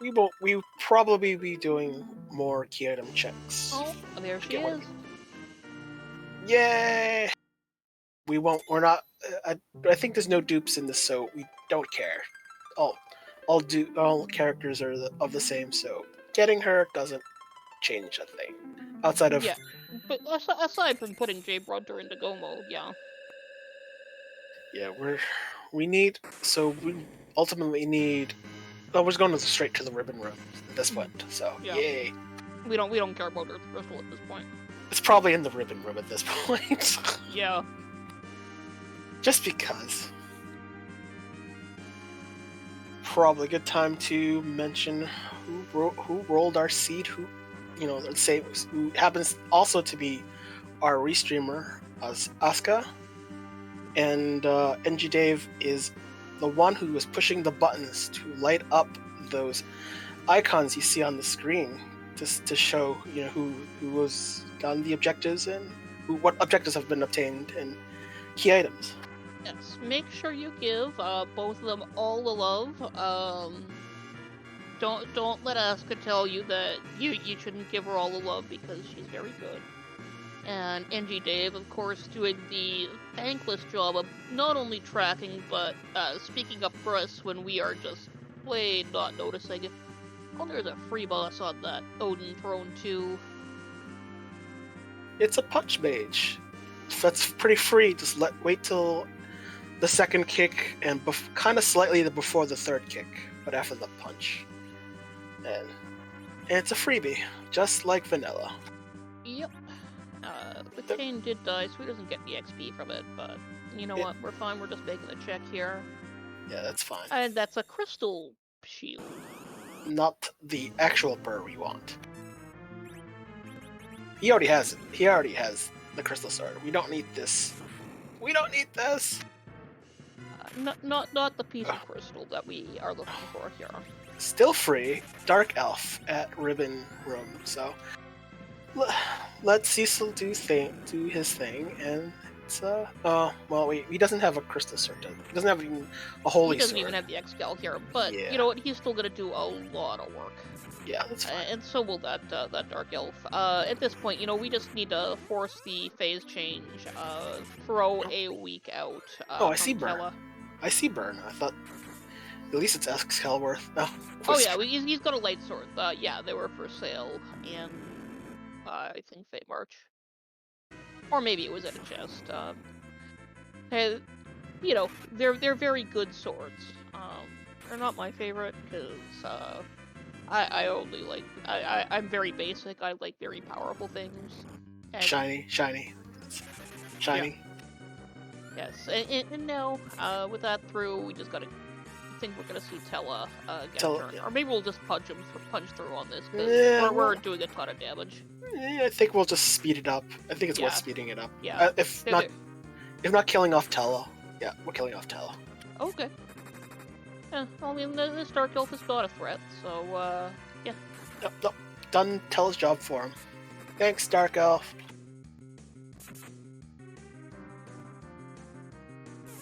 we probably be doing more key item checks. Oh, there she is. Yay! We won't. We're not. I think there's no dupes in this, so we don't care. All characters are of the same, so getting her doesn't change a thing. Outside of Yeah, but aside from putting Jay Brunter into go mode, yeah. yeah, we ultimately need. Oh, we're just going straight to the ribbon room at this point. So Yeah. yay! We don't care about Earth Crystal at this point. It's probably in the ribbon room at this point. Yeah. Just because. Probably a good time to mention who rolled our seed. Let's say who happens also to be our restreamer as Asuka, and NG Dave is the one who was pushing the buttons to light up those icons you see on the screen to show who was gotten the objectives and what objectives have been obtained and key items. Yes, make sure you give both of them all the love. Don't let Asuka tell you that you shouldn't give her all the love because she's very good. And NG Dave, of course, doing the thankless job of not only tracking but speaking up for us when we are just plain not noticing. Oh, there's a free boss on that Odin throne too. It's a punch mage. That's pretty free. Just wait till the second kick and kind of slightly before the third kick, but after the punch. And it's a freebie, just like vanilla. Yep. The Kane did die, so he doesn't get the XP from it, but you know what? We're fine. We're just making a check here. Yeah, that's fine. And that's a crystal shield. Not the actual burr we want. He already has it. He already has the crystal sword. We don't need this. We don't need this. Not the piece of crystal that we are looking for here. Still free, Dark Elf at Ribbon Room. So let Cecil do his thing, and it's he doesn't have a crystal sword. He doesn't have even a holy sword. He doesn't even have the X-Gal here, but yeah. You know what? He's still gonna do a lot of work. Yeah, that's fine. And so will that Dark Elf. At this point, we just need to force the phase change. Throw a week out. I see Burn. I see Burn. I thought at least it's Excalibur. Oh yeah, he's got a light sword. Yeah, they were for sale in I think Fate March, or maybe it was at a chest. They're very good swords. They're not my favorite because I only like I'm very basic. I like very powerful things. And shiny. shiny. Yes, and now, with that through, we just gotta. I think we're gonna see Tella get a turn, Yeah. or maybe we'll just punch through on this because Yeah, we're doing a ton of damage. I think we'll just speed it up. I think it's worth Yeah. speeding it up. Yeah. If not killing off Tella. Yeah, we're killing off Tella. Okay. Yeah, I mean, this Dark Elf is not a threat, so, yeah. Yep. Done Tella's job for him. Thanks, Dark Elf.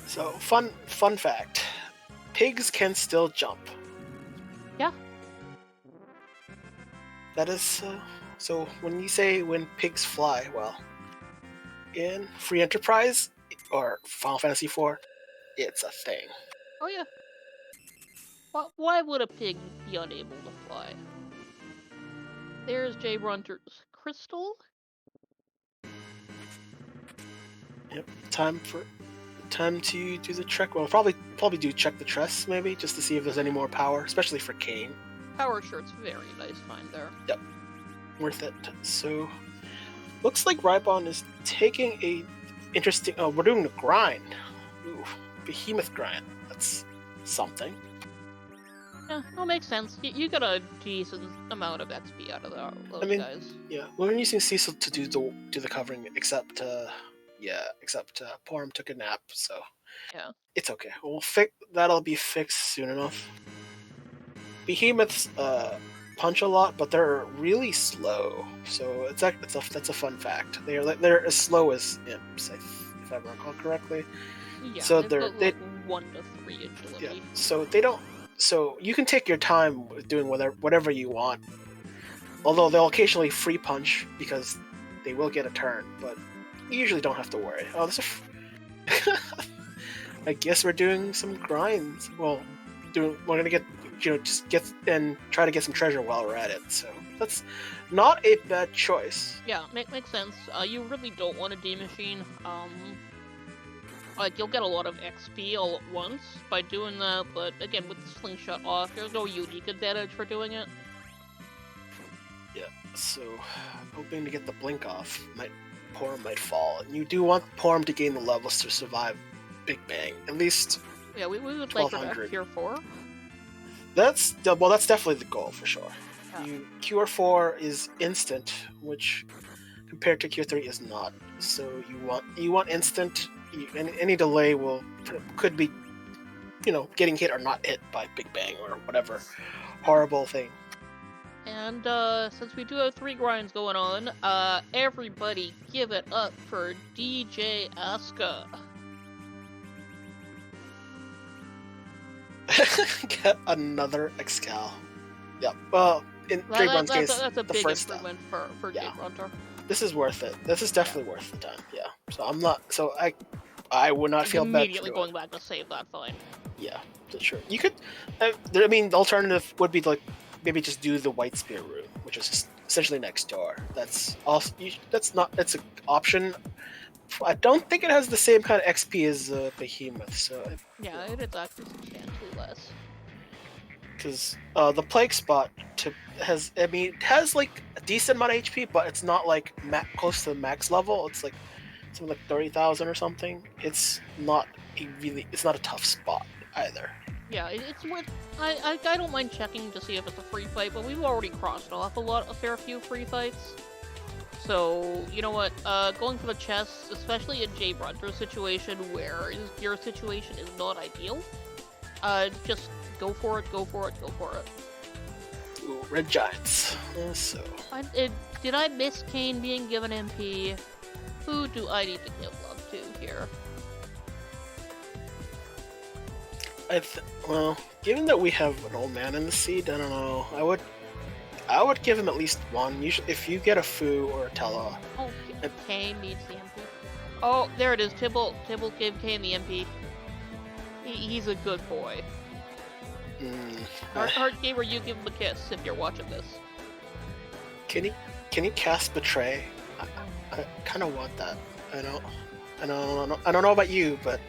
So, fun fact. Pigs can still jump. Yeah. That is, so when you say when pigs fly, well, in Free Enterprise or Final Fantasy IV, it's a thing. Oh, yeah. Why would a pig be unable to fly? There's J. Runter's crystal. Yep. Time to do the trek. Well, probably do check the Tress maybe just to see if there's any more power, especially for Kane. Power shirt's very nice find there. Yep. Worth it. So looks like Rybon is taking a interesting. Oh, we're doing the grind. Ooh, behemoth grind. That's something. Yeah, that makes sense. You got a decent amount of XP out of those guys. Yeah, we're using Cecil to do the covering, except Porum took a nap, so yeah, it's okay. That'll be fixed soon enough. Behemoths punch a lot, but they're really slow. So that's a fun fact. They're as slow as imps, if I recall correctly. Yeah, so they're 1 to 3 agility. Yeah, so they don't. So you can take your time with doing whatever you want. Although they'll occasionally free punch because they will get a turn, but you usually don't have to worry. Oh, I guess we're doing some grinds. Well, we're gonna get just get and try to get some treasure while we're at it. So that's not a bad choice. Yeah, makes sense. You really don't want a D machine. Like, you'll get a lot of XP all at once by doing that, but again, with the slingshot off, there's no unique advantage for doing it. Yeah, so hoping to get the blink off. Porum might fall, and you do want Porum to gain the levels to survive Big Bang. At least. Yeah, we would like for that Cure 4. That's definitely the goal for sure. Yeah. Cure 4 is instant, which compared to Cure 3 is not. So you want instant. Any delay could be, getting hit or not hit by Big Bang or whatever horrible thing. And since we do have 3 grinds going on, everybody give it up for DJ Asuka. Get another Excal. Yeah. Well, in Dragon's case, that's a the big first improvement for Jade Runter. This is worth it. This is definitely worth the time. Yeah. So I'm not. So I would not feel bad. Immediately going back to save that fight. Yeah, sure. You could. The alternative would be like maybe just do the White Spear route, which is just essentially next door. That's also. It's an option. I don't think it has the same kind of XP as Behemoth. So yeah, it is actually substantially less. Because the Plague Spot has like a decent amount of HP, but it's not like close to the max level. It's like something like 30,000 or something. It's not a tough spot either. Yeah, it's worth. I don't mind checking to see if it's a free fight, but we've already crossed off a fair few free fights. So you know what? Going for the chest, especially in Jay Brunter's situation where your situation is not ideal, just go for it. Ooh, Red Giants. So. Did I miss Kane being given MP? Who do I need to give love to here? Well, given that we have an old man in the seed, I don't know. I would give him at least one. Usually, if you get a Fu or a Tella. Oh, Kane needs the MP. Oh, there it is. Tibble gave Kane the MP. He's a good boy. Heart Gamer, you give him a kiss if you're watching this. Can he cast Betray? I kind of want that. I don't know about you, but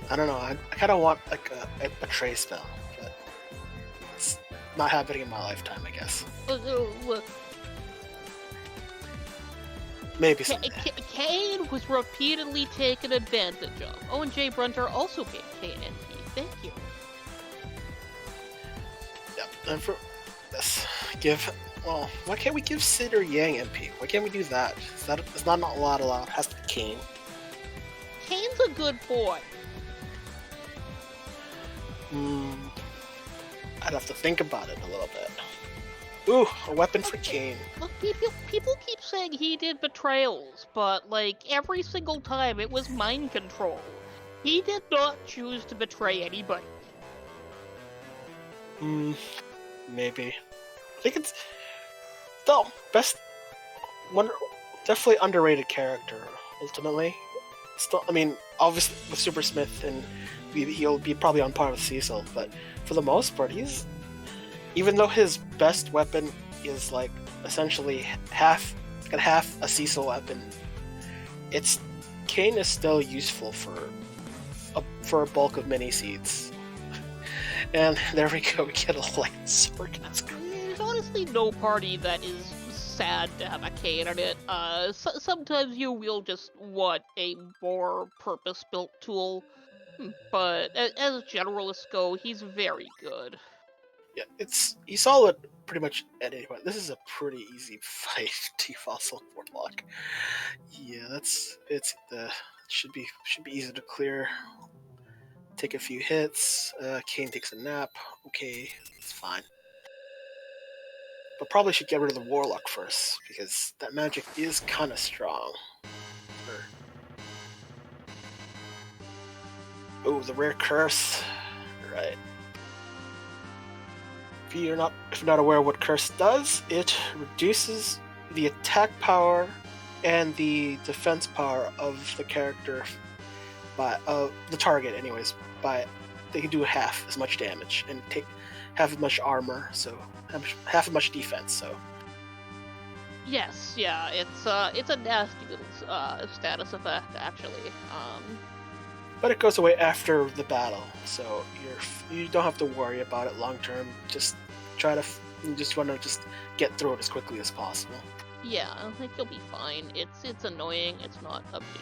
I don't know. I kind of want like a Betray spell, but it's not happening in my lifetime, I guess. Look. Maybe someday. Kane was repeatedly taken advantage of. Owen J. Brunter also gave Kane NP. Thank you. Yep. And for this, well, why can't we give Sid or Yang MP? Why can't we do that? It's not a lot allowed. It has to be Kane. Kane's a good boy. I'd have to think about it a little bit. Ooh, a weapon for Kane. Look, people keep saying he did betrayals, but like every single time it was mind control. He did not choose to betray anybody. Maybe. I think it's still best one, definitely underrated character. Ultimately, still, I mean, obviously with Super Smith and he'll be probably on par with Cecil, but for the most part, even though his best weapon is like essentially half a Cecil weapon, Kane is still useful for a bulk of mini seeds. And there we go, we get a light sword. There's honestly no party that is sad to have a Kane in it. Sometimes you will just want a more purpose-built tool, but as generalists go, he's very good. Yeah, he's solid pretty much at any point. This is a pretty easy fight, T-Fossil Warlock. Yeah, should be easy to clear. Take a few hits. Kane takes a nap. Okay, it's fine. But probably should get rid of the Warlock first, because that magic is kind of strong. Oh, the rare curse. Right. If you're not aware of what curse does, it reduces the attack power and the defense power of the character by the target, anyways. They can do half as much damage and take half as much armor, so half as much defense. So yes, yeah, it's a nasty little status effect actually. But it goes away after the battle, so you don't have to worry about it long term. Just want to get through it as quickly as possible. Yeah, I think you'll be fine. It's annoying. It's not a big deal.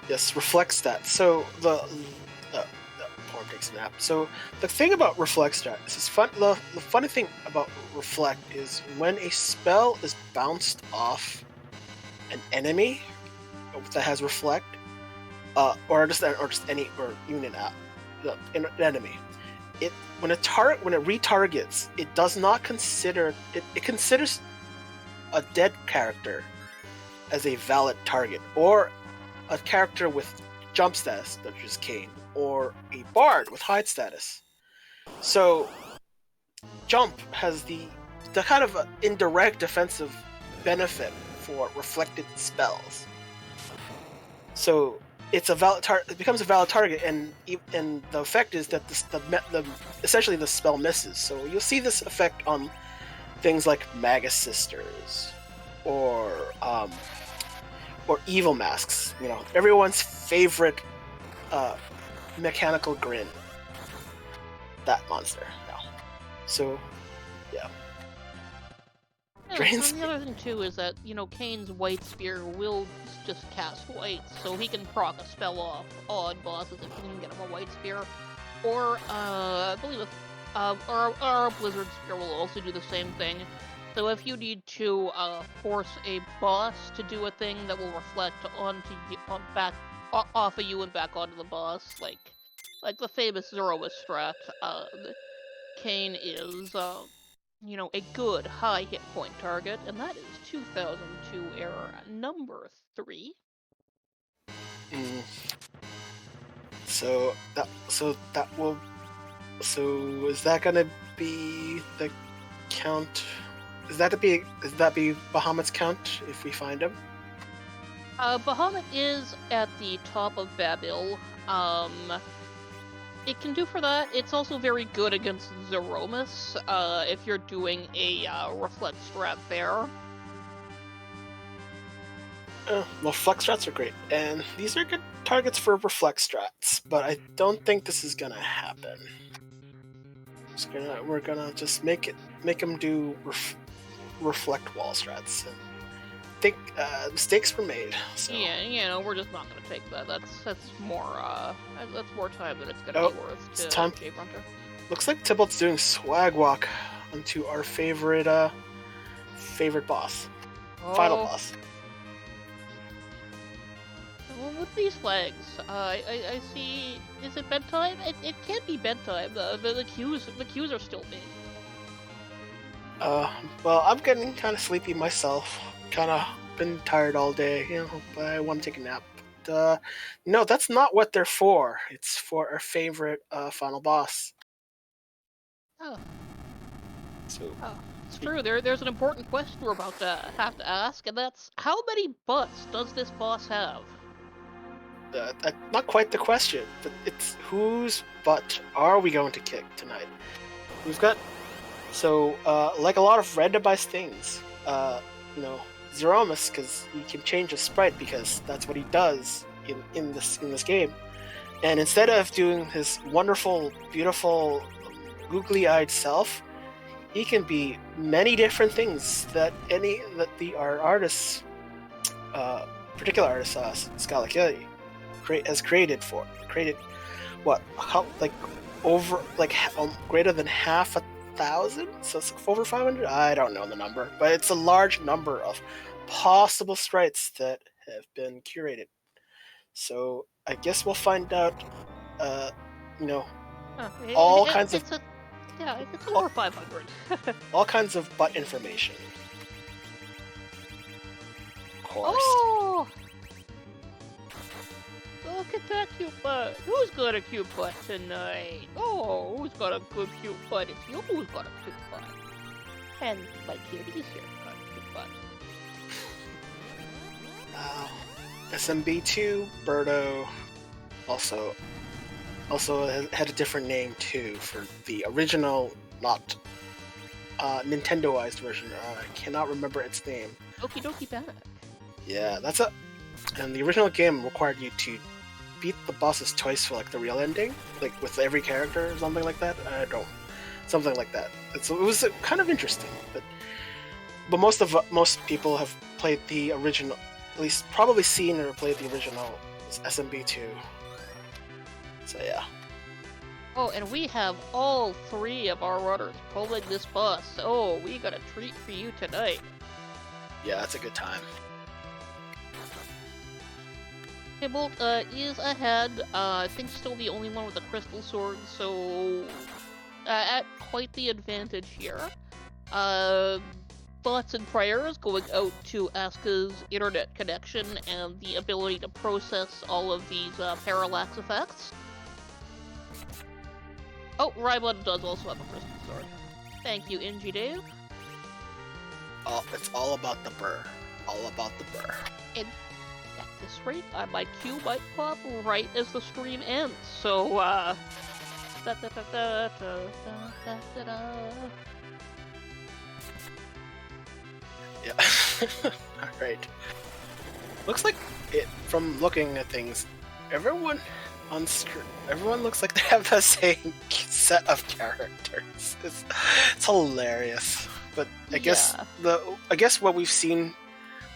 Yes, reflect stat. So the Porn takes a nap. So the thing about reflect stat is fun. The funny thing about reflect is when a spell is bounced off an enemy that has reflect, or just any, or even an enemy. When it retargets, it does not consider it considers a dead character as a valid target, or a character with jump status, such as Kane, or a bard with hide status. So jump has the kind of indirect defensive benefit for reflected spells. So it's a valid it becomes a valid target, and the effect is that essentially the spell misses. So you'll see this effect on things like Magus Sisters, or Evil Masks. You know, everyone's favorite mechanical grin. That monster. No. So yeah. Yeah, so the other thing too is that, Kane's White Spear will just cast white, so he can proc a spell off on bosses if you can get him a White Spear. Or, I believe our Blizzard Spear will also do the same thing. So if you need to force a boss to do a thing that will reflect off of you and back onto the boss, like the famous Zeroist strat, Kane is a good high hit point target, and that is 2002 error number 3. So is that gonna be the count? Is that be Bahamut's count if we find him? Bahamut is at the top of Babil. It can do for that. It's also very good against Zeromus, if you're doing a reflect strat there. Reflect strats are great, and these are good targets for reflect strats, but I don't think this is gonna happen. We're gonna just make him do reflect wall strats. And I think mistakes were made. So. Yeah, we're just not gonna take that. That's more time than it's gonna Oh, be worth it's to time. Jade Hunter. Looks like Tybalt's doing swag walk onto our favorite boss, final Oh, boss. well, with these flags, I see. Is it bedtime? It can't be bedtime. The queues are still big. Well, I'm getting kind of sleepy myself. Kind of been tired all day, but I want to take a nap. But, no, that's not what they're for. It's for our favorite final boss. Oh, So, it's true. There's an important question we're about to have to ask, and that's how many butts does this boss have? not quite the question, but it's whose butt are we going to kick tonight? We've got like a lot of randomized things. Zeromus, because he can change his sprite because that's what he does in this game. And instead of doing his wonderful, beautiful, googly-eyed self, he can be many different things that our artists, particular artist Scalacchia, has created what greater than 1,000, so it's over 500. I don't know the number, but it's a large number of possible sprites that have been curated. So I guess we'll find out. All kinds of It's over 500. all kinds of butt information. Of course. Oh! Look at that cute butt. Who's got a cute butt tonight? Oh, who's got a good cute butt? It's you who's got a cute butt. And my kitty's here got a cute butt. SMB2, Birdo, also had a different name too for the original, not Nintendoized version. I cannot remember its name. Okie dokie back. Yeah, and the original game required you to beat the bosses twice for like the real ending, like with every character or something like that. Something like that. It was kind of interesting, but most people have played the original, at least probably seen or played the original SMB2. So yeah. Oh, and we have all three of our runners pulling this bus. Oh, we got a treat for you tonight. Yeah, that's a good time. Tybalt is ahead. I think still the only one with the crystal sword, so at quite the advantage here. Thoughts and prayers going out to Asuka's internet connection and the ability to process all of these parallax effects. Oh, Ryblood does also have a crystal sword. Thank you, NG Dave. Oh, it's all about the burr. All about the burr. And at this rate, my queue might pop right as the stream ends. So, Yeah. Alright. Looks like from looking at things, everyone on screen, everyone looks like they have the same set of characters. It's hilarious. But I guess what we've seen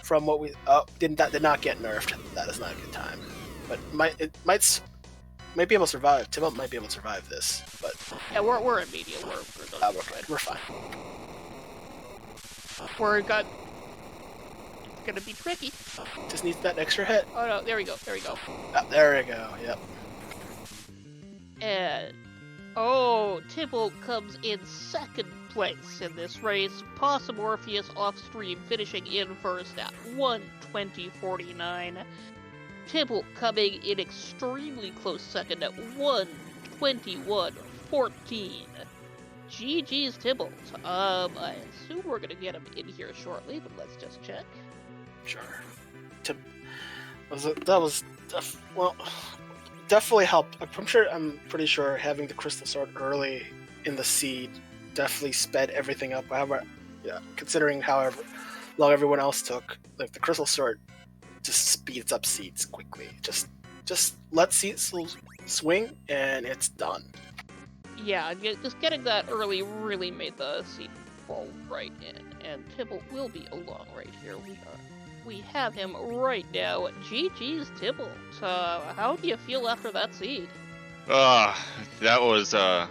from what we did not get nerfed. That is not a good time. But it might be able to survive. Tybalt might be able to survive this. But yeah, we're in media. We're fine. It's gonna be tricky. Just needs that extra hit. Oh no, there we go. There we go. Yep. And Tybalt comes in second place in this race. Morpheus off stream finishing in first at 1:20.49. Tybalt coming in extremely close second at 1:21.14. GG's Tybalt. I assume we're gonna get him in here shortly, but let's just check. Sure. Definitely helped. I'm pretty sure having the crystal sword early in the seed definitely sped everything up. However, considering however long everyone else took, like the crystal sword just speeds up seeds quickly. Just let seeds swing and it's done. Yeah, just getting that early really made the seed fall right in. and Tibble will be along right here. We have him right now. GG's Tibble. How do you feel after that seed? That was a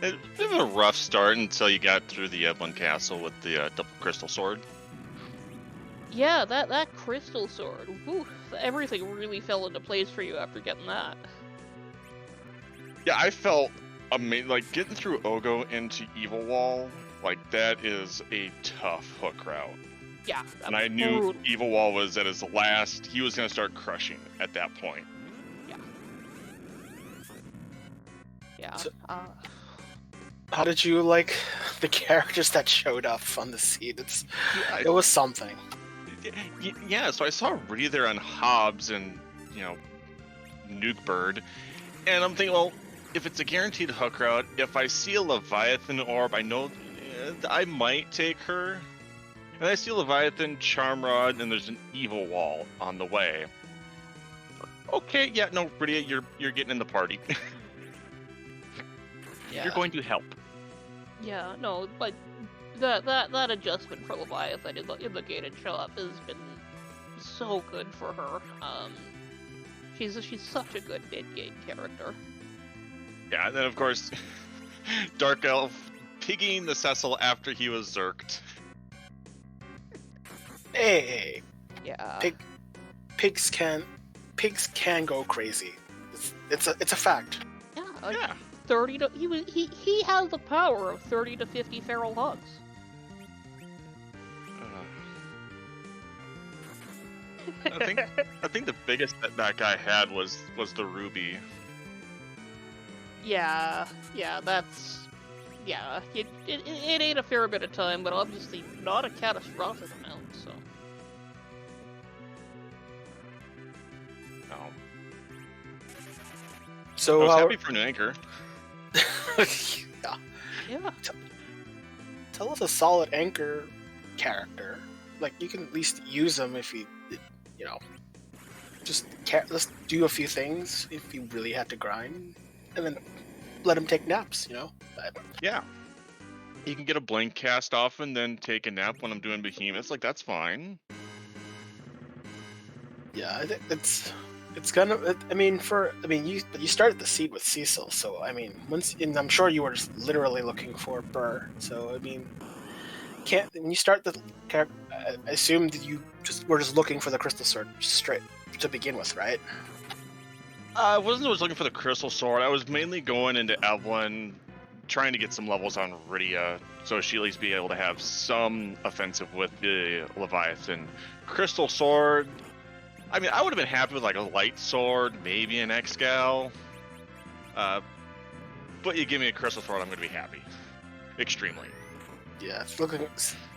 bit of a rough start until you got through the Eblan Castle with the double crystal sword. Yeah, that crystal sword. Whew, everything really fell into place for you after getting that. Yeah, I felt amazing. Like, getting through Ogo into Evil Wall, like, that is a tough hook route. Yeah. And I knew Evil Wall was at his last. He was going to start crushing at that point. Yeah. Yeah. So, how did you like the characters that showed up on the seed? It was something. Yeah, so I saw Rita there on Hobbs and, Nuke Bird. And I'm thinking, well, if it's a guaranteed hook route, if I see a Leviathan orb, I know I might take her. And I see Leviathan, Charmrod, and there's an Evil Wall on the way. Okay, yeah, no, Rita, you're getting in the party. Yeah. You're going to help. Yeah, no, but that adjustment for Leviathan in the gated shop has been so good for her. She's such a good mid-game character. Yeah, and then of course, Dark Elf pigging the Cecil after he was zerked. Hey, Yeah. Pigs can go crazy. It's a fact. Yeah. Yeah. 30 to he has the power of 30 to 50 feral hogs. I think the biggest that guy had was the Ruby. Yeah, that's... Yeah, it ate a fair bit of time, but obviously not a catastrophic amount, so... Oh. So I was happy for New Anchor. Yeah. Yeah. Tell us a solid anchor character. Like, you can at least use them if you let's do a few things if you really had to grind, and then let him take naps. Yeah. You can get a blink cast off and then take a nap when I'm doing behemoths. Like, that's fine. Yeah, I think it's gonna. You started the seed with Cecil, so and I'm sure you were just literally looking for Burr. So when you start the character, I assume that you were just looking for the crystal sword straight to begin with, right? I wasn't always looking for the crystal sword. I was mainly going into Evelyn, trying to get some levels on Rydia, so she at least be able to have some offensive with the Leviathan. Crystal sword, I would have been happy with like a light sword, maybe an Excal. But you give me a crystal sword, I'm going to be happy. Extremely. Yeah,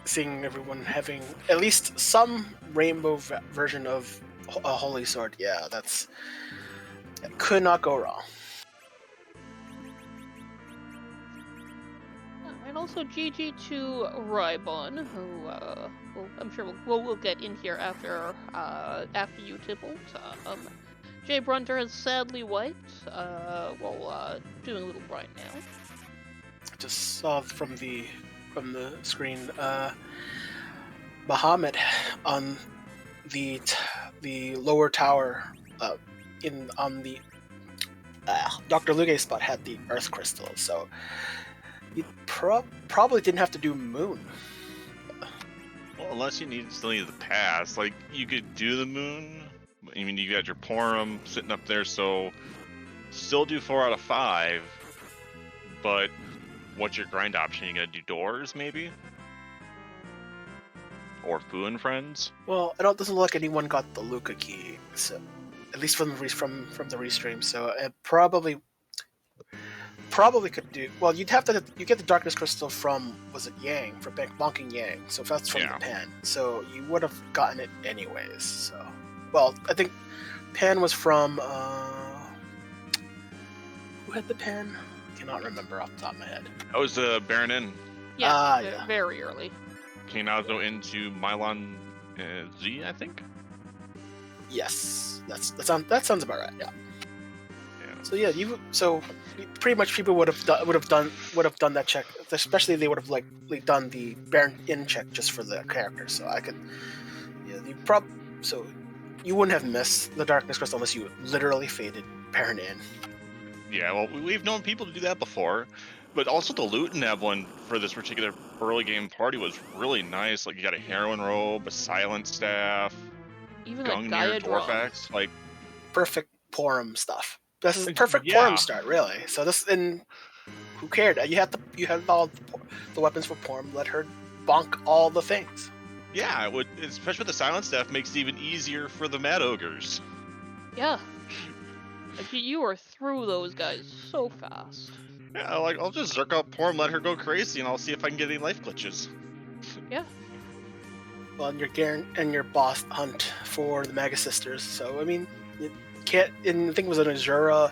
seeing everyone having at least some rainbow version of a holy sword. Yeah, that could not go wrong. And also GG to Rybon, who I'm sure we'll get in here after you, Tibble. Jay Brunter has sadly wiped while doing a little grind now. Just saw from the screen, Bahamut on the lower tower on the Dr. Luge spot had the Earth Crystal, so you probably didn't have to do Moon. Well, unless still need the pass. Like, you could do the Moon. You got your Porum sitting up there, so still do 4 out of 5. But what's your grind option? You gonna do Doors, maybe? Or Fu and Friends? Well, it doesn't look like anyone got the Luca key, so at least from the restream. So it probably could do. Well, you get the Darkness Crystal from, was it Yang, from Bonking Yang? So if that's from the Pan, so you would have gotten it anyways. So, well, I think Pan was from who had the Pan? I cannot remember off the top of my head. That was Baron N. Yeah, very early. Kinazo into Mylon Z, I think. Yes, that sounds about right. Yeah. Yeah. So yeah, pretty much people would have done that check, especially they would have done the Baron in check just for the character. So I could, yeah, so you wouldn't have missed the Darkness Crystal unless you literally faded Baron in. Yeah, well, we've known people to do that before, but also the loot in that one for this particular early game party was really nice. Like you got a heroine robe, a silent staff, Even a Gungnir, Dwarf Diadrop. axe, like Perfect Porum stuff. This is perfect yeah, Porum start, really. So who cared? You had all the weapons for Porum. Let her bonk all the things. yeah. It would, especially with the silent staff, makes it even easier for the mad ogres. Yeah. Like, you are through those guys so fast. Yeah, like I'll just zerk out Porm, let her go crazy, and I'll see if I can get any life glitches. Yeah. Well, and your boss hunt for the Maga Sisters. So I mean, you can't. And I think it was an Azura.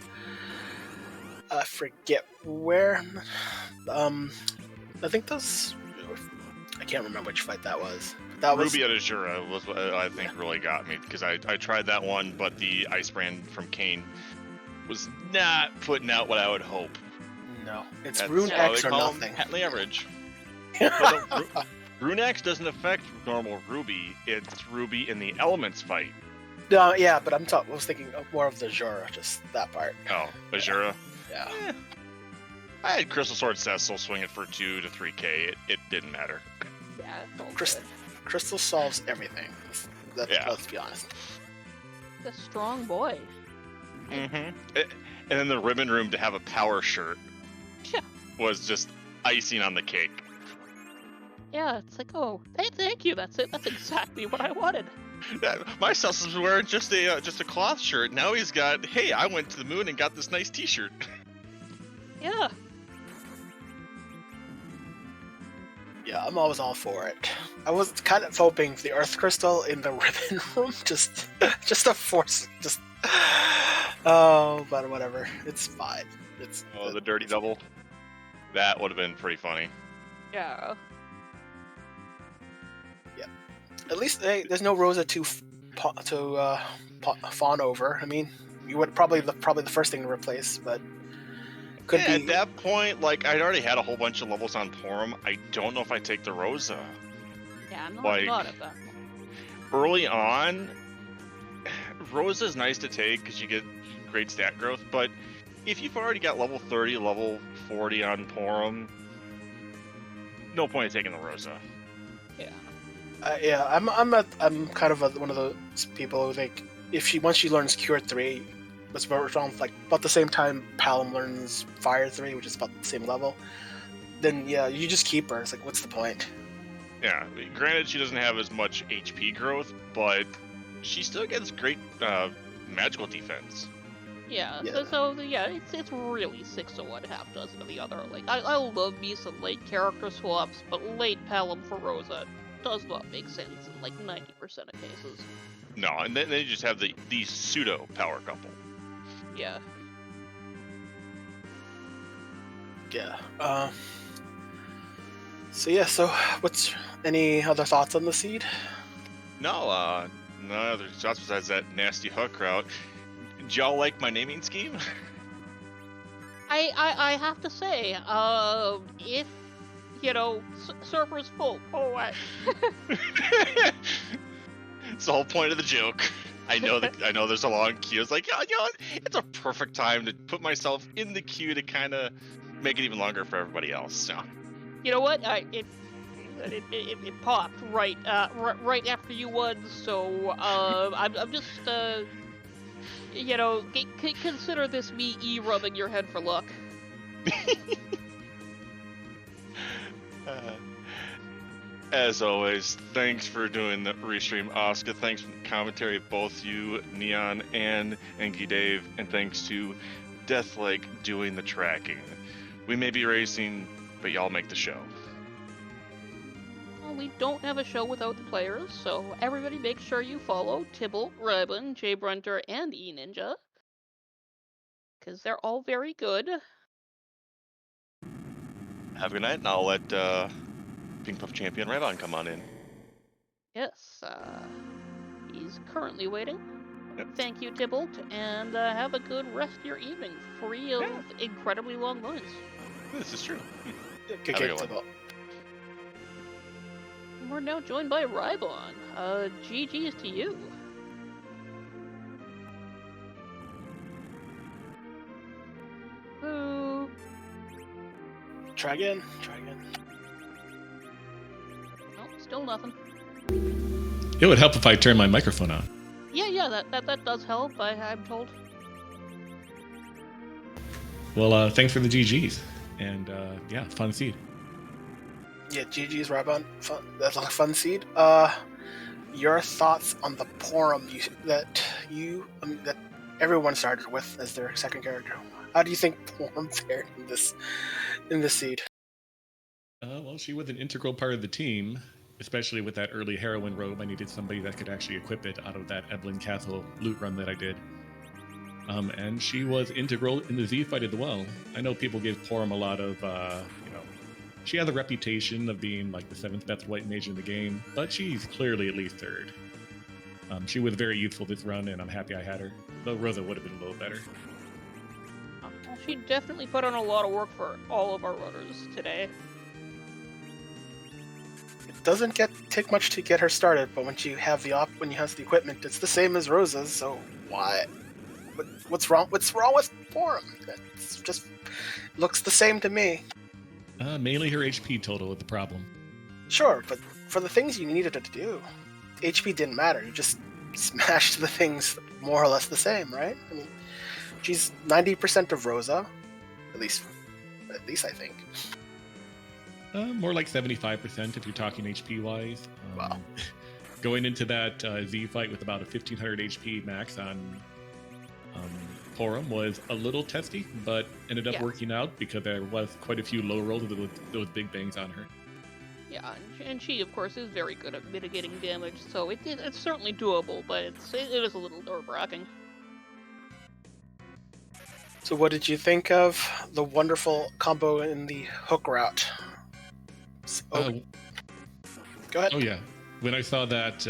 I forget where. I think those. I can't remember which fight that was. That Ruby at Azura was what I think really got me, because I tried that one, but the Ice Brand from Kane was not putting out what I would hope. No, it's That's Rune how X they or call nothing. Patently average. But Rune X doesn't affect normal Ruby. It's Ruby in the Elements fight. No, yeah, but I was thinking more of the Azura, just that part. Oh, Azura. Yeah. I had Crystal Sword Cecil swing it for 2 to 3k. It didn't matter. Yeah, it's all Crystal solves everything. Let's be honest. good. A strong boy. And then the ribbon room to have a power shirt Yeah. was just icing on the cake. Yeah, it's like, oh, hey, thank you. That's it. That's exactly what I wanted. My Cecil's was wearing just a cloth shirt. Now he's got, hey, I went to the moon and got this nice T-shirt. Yeah. Yeah, I'm always all for it. I was kind of hoping the Earth Crystal in the ribbon room just to force oh, but whatever. It's fine. The dirty double. That would have been pretty funny. Yeah. Yeah. At least there's no Rosa to fawn over. I mean, you would probably the first thing to replace, but could be. At that point, like I'd already had a whole bunch of levels on Porum. I don't know if I take the Rosa. Yeah, not at that point. Early on, Rosa's nice to take because you get great stat growth, but if you've already got level 30, level 40 on Porum, no point in taking the Rosa. Yeah. I'm kind of one of those people who think once she learns Cure 3, it's about the same time Palom learns Fire 3, which is about the same level. Then yeah, you just keep her. It's like, what's the point? Yeah, granted she doesn't have as much HP growth, but she still gets great magical defense. Yeah. Yeah. So it's really 6 to 1, half dozen of the other. Like I love me some late character swaps, but late Palom for Rosa does not make sense in like 90% of cases. No, and then they just have the pseudo power couple. Yeah. Yeah. So what's any other thoughts on the seed? No, no other shots besides that nasty hook route. Did y'all like my naming scheme? I have to say, if Surfer's full, oh what? It's the whole point of the joke. I know there's a long queue. It's like, it's a perfect time to put myself in the queue to kind of make it even longer for everybody else. So, you know what? It popped right after you won. So I'm just consider this me rubbing your head for luck. As always, thanks for doing the restream, Oscar. Thanks for the commentary, both you, Neon, and Enki Dave, and thanks to Deathlake doing the tracking. We may be racing, but y'all make the show. Well, we don't have a show without the players, so everybody make sure you follow Tibble, Rabin, Jay Brunter, and E Ninja, because they're all very good. Have a good night, and I'll let Pink Puff Champion Rabon come on in. Yes, he's currently waiting. Thank you, Tybalt, and have a good rest of your evening, free of incredibly long lines. This is true. Good Have a game, good one. Tybalt. We're now joined by Rybon. GG's to you. Ooh. Try again. No, still nothing. It would help if I turned my microphone on. Yeah, that does help, I'm told. Well, thanks for the GGs. And, yeah, fun seed. Yeah, GG's Rabon. That's a fun seed. Your thoughts on the Porum that everyone started with as their second character? How do you think Porum fared in this seed? Well, she was an integral part of the team, especially with that early heroine robe. I needed somebody that could actually equip it out of that Evelyn Castle loot run that I did. And she was integral in the Z fight as well. I know people give Porum a lot of, she has a reputation of being like the 7th best white mage in the game, but she's clearly at least 3rd. She was very useful this run, and I'm happy I had her, though Rosa would have been a little better. She definitely put on a lot of work for all of our runners today. It doesn't take much to get her started, but when you have the equipment, it's the same as Rosa's. So why? What's wrong? What's wrong with Porum? It just looks the same to me. Mainly her HP total is the problem. Sure, but for the things you needed it to do, HP didn't matter. You just smashed the things more or less the same, right? I mean, she's 90% of Rosa, at least I think. More like 75% if you're talking HP wise. Wow. Going into that Z fight with about a 1500 HP max on Porum was a little testy, but ended up working out because there was quite a few low rolls with those big bangs on her. Yeah, and she, of course, is very good at mitigating damage, so it's certainly doable, but it is a little nerve-wracking. So what did you think of the wonderful combo in the hook route? Go ahead. Oh yeah, when I saw that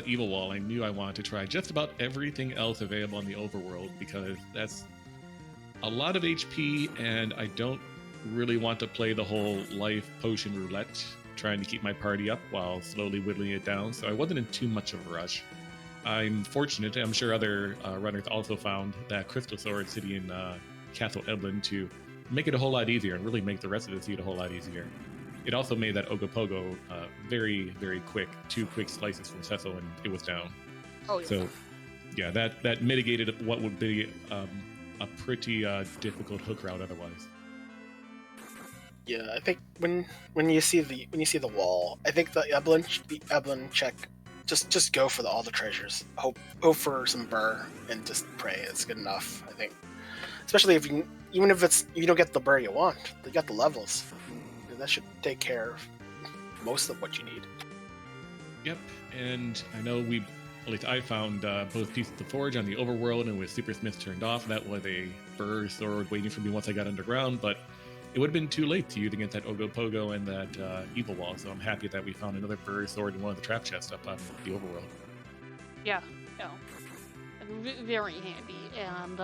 evil wall, I knew I wanted to try just about everything else available in the overworld because that's a lot of HP, and I don't really want to play the whole life potion roulette, trying to keep my party up while slowly whittling it down. So I wasn't in too much of a rush. I'm fortunate, I'm sure other runners also found that Crystal Sword City in Castle Eblin to make it a whole lot easier and really make the rest of the seed a whole lot easier. It also made that Ogopogo very, very quick. 2 quick slices from Cecil and it was down. Oh, yeah. So, yeah, that mitigated what would be a pretty difficult hook route otherwise. Yeah, I think when you see the wall, I think the Eblin check, just go for all the treasures. Hope for some burr and just pray. It's good enough, I think. Especially if even if you don't get the burr you want, you got the levels. That should take care of most of what you need. Yep, and I know at least I found both pieces of forge on the overworld, and with Super Smith turned off, that was a burr sword waiting for me once I got underground, but it would have been too late to use against that Ogopogo and that evil wall, so I'm happy that we found another burr sword in one of the trap chests up on the overworld. Yeah. Very handy, and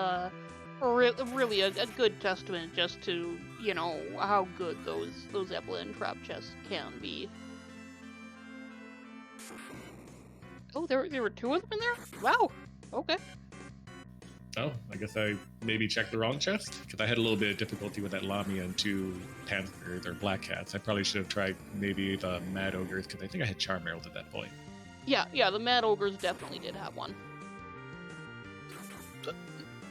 really a good testament just to, how good those Evelyn trap chests can be. Oh, there were 2 of them in there? Wow. Okay. Oh, I guess I maybe checked the wrong chest, because I had a little bit of difficulty with that Lamia and 2 Panthers or Black Cats. I probably should have tried maybe the Mad Ogres, because I think I had Charm Arrows at that point. Yeah, the Mad Ogres definitely did have one.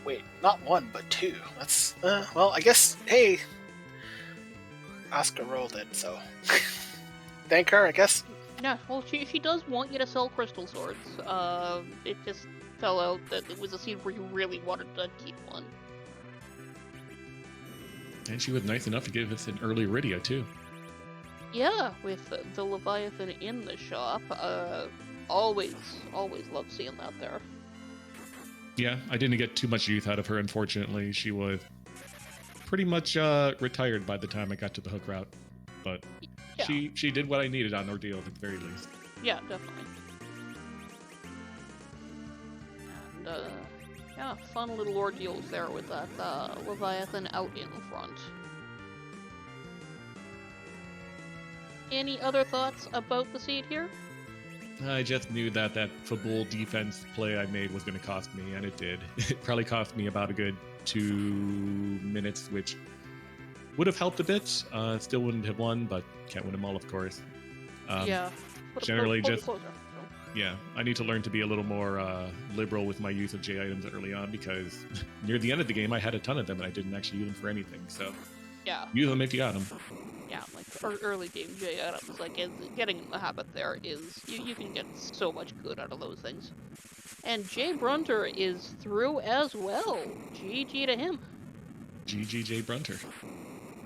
Wait, not 1, but 2. That's, well, I guess, hey, Oscar rolled it, so thank her, I guess. Yeah, well, she does want you to sell crystal swords. It just fell out that it was a scene where you really wanted to keep one. And she was nice enough to give us an early Iridia, too. Yeah, with the Leviathan in the shop. Always love seeing that there. Yeah, I didn't get too much use out of her, unfortunately. She was pretty much retired by the time I got to the hook route. But yeah. She did what I needed on Ordeal at the very least. Yeah, definitely. yeah, fun little ordeals there with that Leviathan out in front. Any other thoughts about the seed here? I just knew that football defense play I made was going to cost me, and it did. It probably cost me about a good 2 minutes, which would have helped a bit. Still wouldn't have won, but can't win them all, of course. Yeah. Generally, Pull just closer. yeah, I need to learn to be a little more liberal with my use of J items early on, because near the end of the game I had a ton of them and I didn't actually use them for anything. So Yeah. use them if you got them. Yeah, like early game J items, like getting in the habit there is you can get so much good out of those things. And Jay Brunter is through as well. GG to him. GGJ Brunter.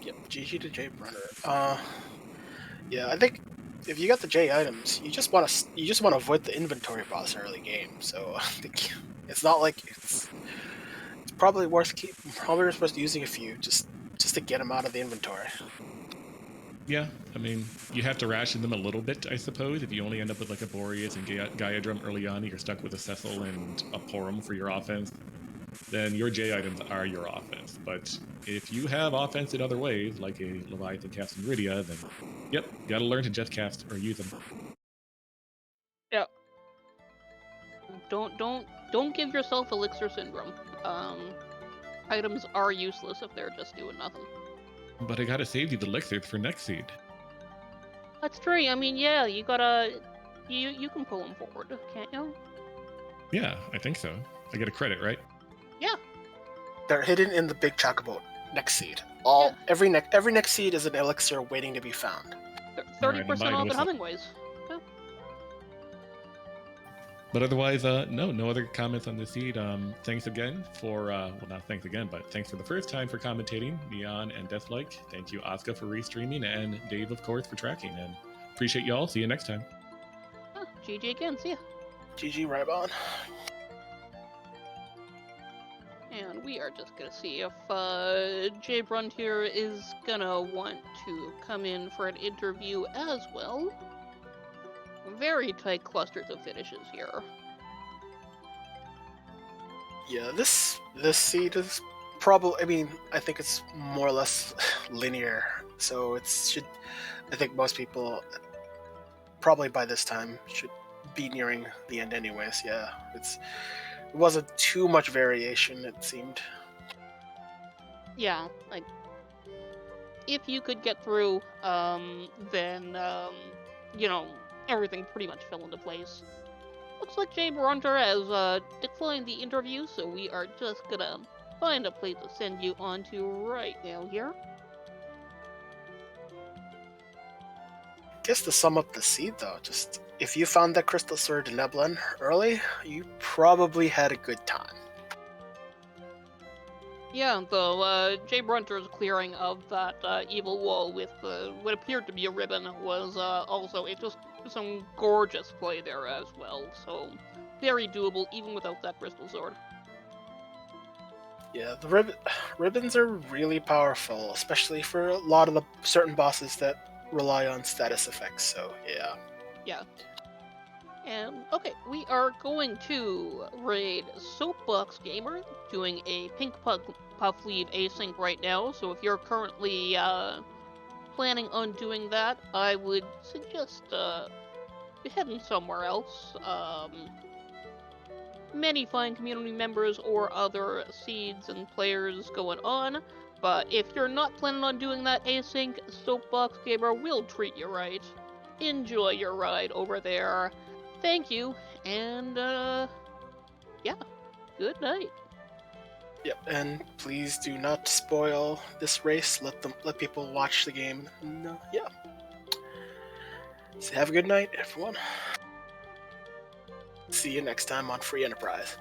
Yep, GG to Jay Brunner. Yeah, I think if you got the J items, you just want to avoid the inventory boss early game. So I think it's not like it's probably worth using a few just to get them out of the inventory. Yeah, I mean, you have to ration them a little bit, I suppose. If you only end up with like a Boreas and Gaia Drum early on, you're stuck with a Cecil and a Porum for your offense, then your J items are your offense. But if you have offense in other ways, like a Leviathan cast in Rydia, then yep, gotta learn to just cast or use them. Yeah. Don't give yourself elixir syndrome. Items are useless if they're just doing nothing. But I gotta save you the elixirs for next seed. That's true. I mean, yeah, you gotta you can pull them forward, can't you? Yeah, I think so. I get a credit, right? Yeah. They're hidden in the big chocobo next seed. Every next seed is an elixir waiting to be found. 30% off at Hummingways. Yeah. But otherwise, no other comments on the seed. Thanks again for, well, not thanks again, but thanks for the first time for commentating, Neon and Deathlike. Thank you, Asuka, for restreaming, and Dave, of course, for tracking. And appreciate you all. See you next time. GG again. See ya. GG, Rybon. And we are just gonna see if Jay Brunt here is gonna want to come in for an interview as well. Very tight clusters of finishes here. Yeah, this seed is probably. I mean, I think it's more or less linear, so I think most people probably by this time should be nearing the end, anyways. Yeah, it wasn't too much variation. It seemed. Yeah, like if you could get through, then you know, everything pretty much fell into place. Looks like Jay Brunter has declined the interview, so we are just gonna find a place to send you on to right now here. Guess to sum up the seed, though, just if you found that Crystal Sword Neblin early, you probably had a good time. Yeah, though Jay Brunter's clearing of that evil wall with what appeared to be a ribbon was also just some gorgeous play there as well. So very doable even without that crystal sword. Yeah, the ribbons are really powerful, especially for a lot of the certain bosses that rely on status effects. So yeah. Yeah. And okay, we are going to raid Soapbox Gamer, doing a Pink Puff Lead async right now. So if you're currently planning on doing that, I would suggest heading somewhere else. Many fine community members or other seeds and players going on. But if you're not planning on doing that async, Soapbox Gamer will treat you right. Enjoy your ride over there. Thank you, and yeah, good night. Yep, and please do not spoil this race. Let people watch the game. And, yeah. So have a good night, everyone. See you next time on Free Enterprise.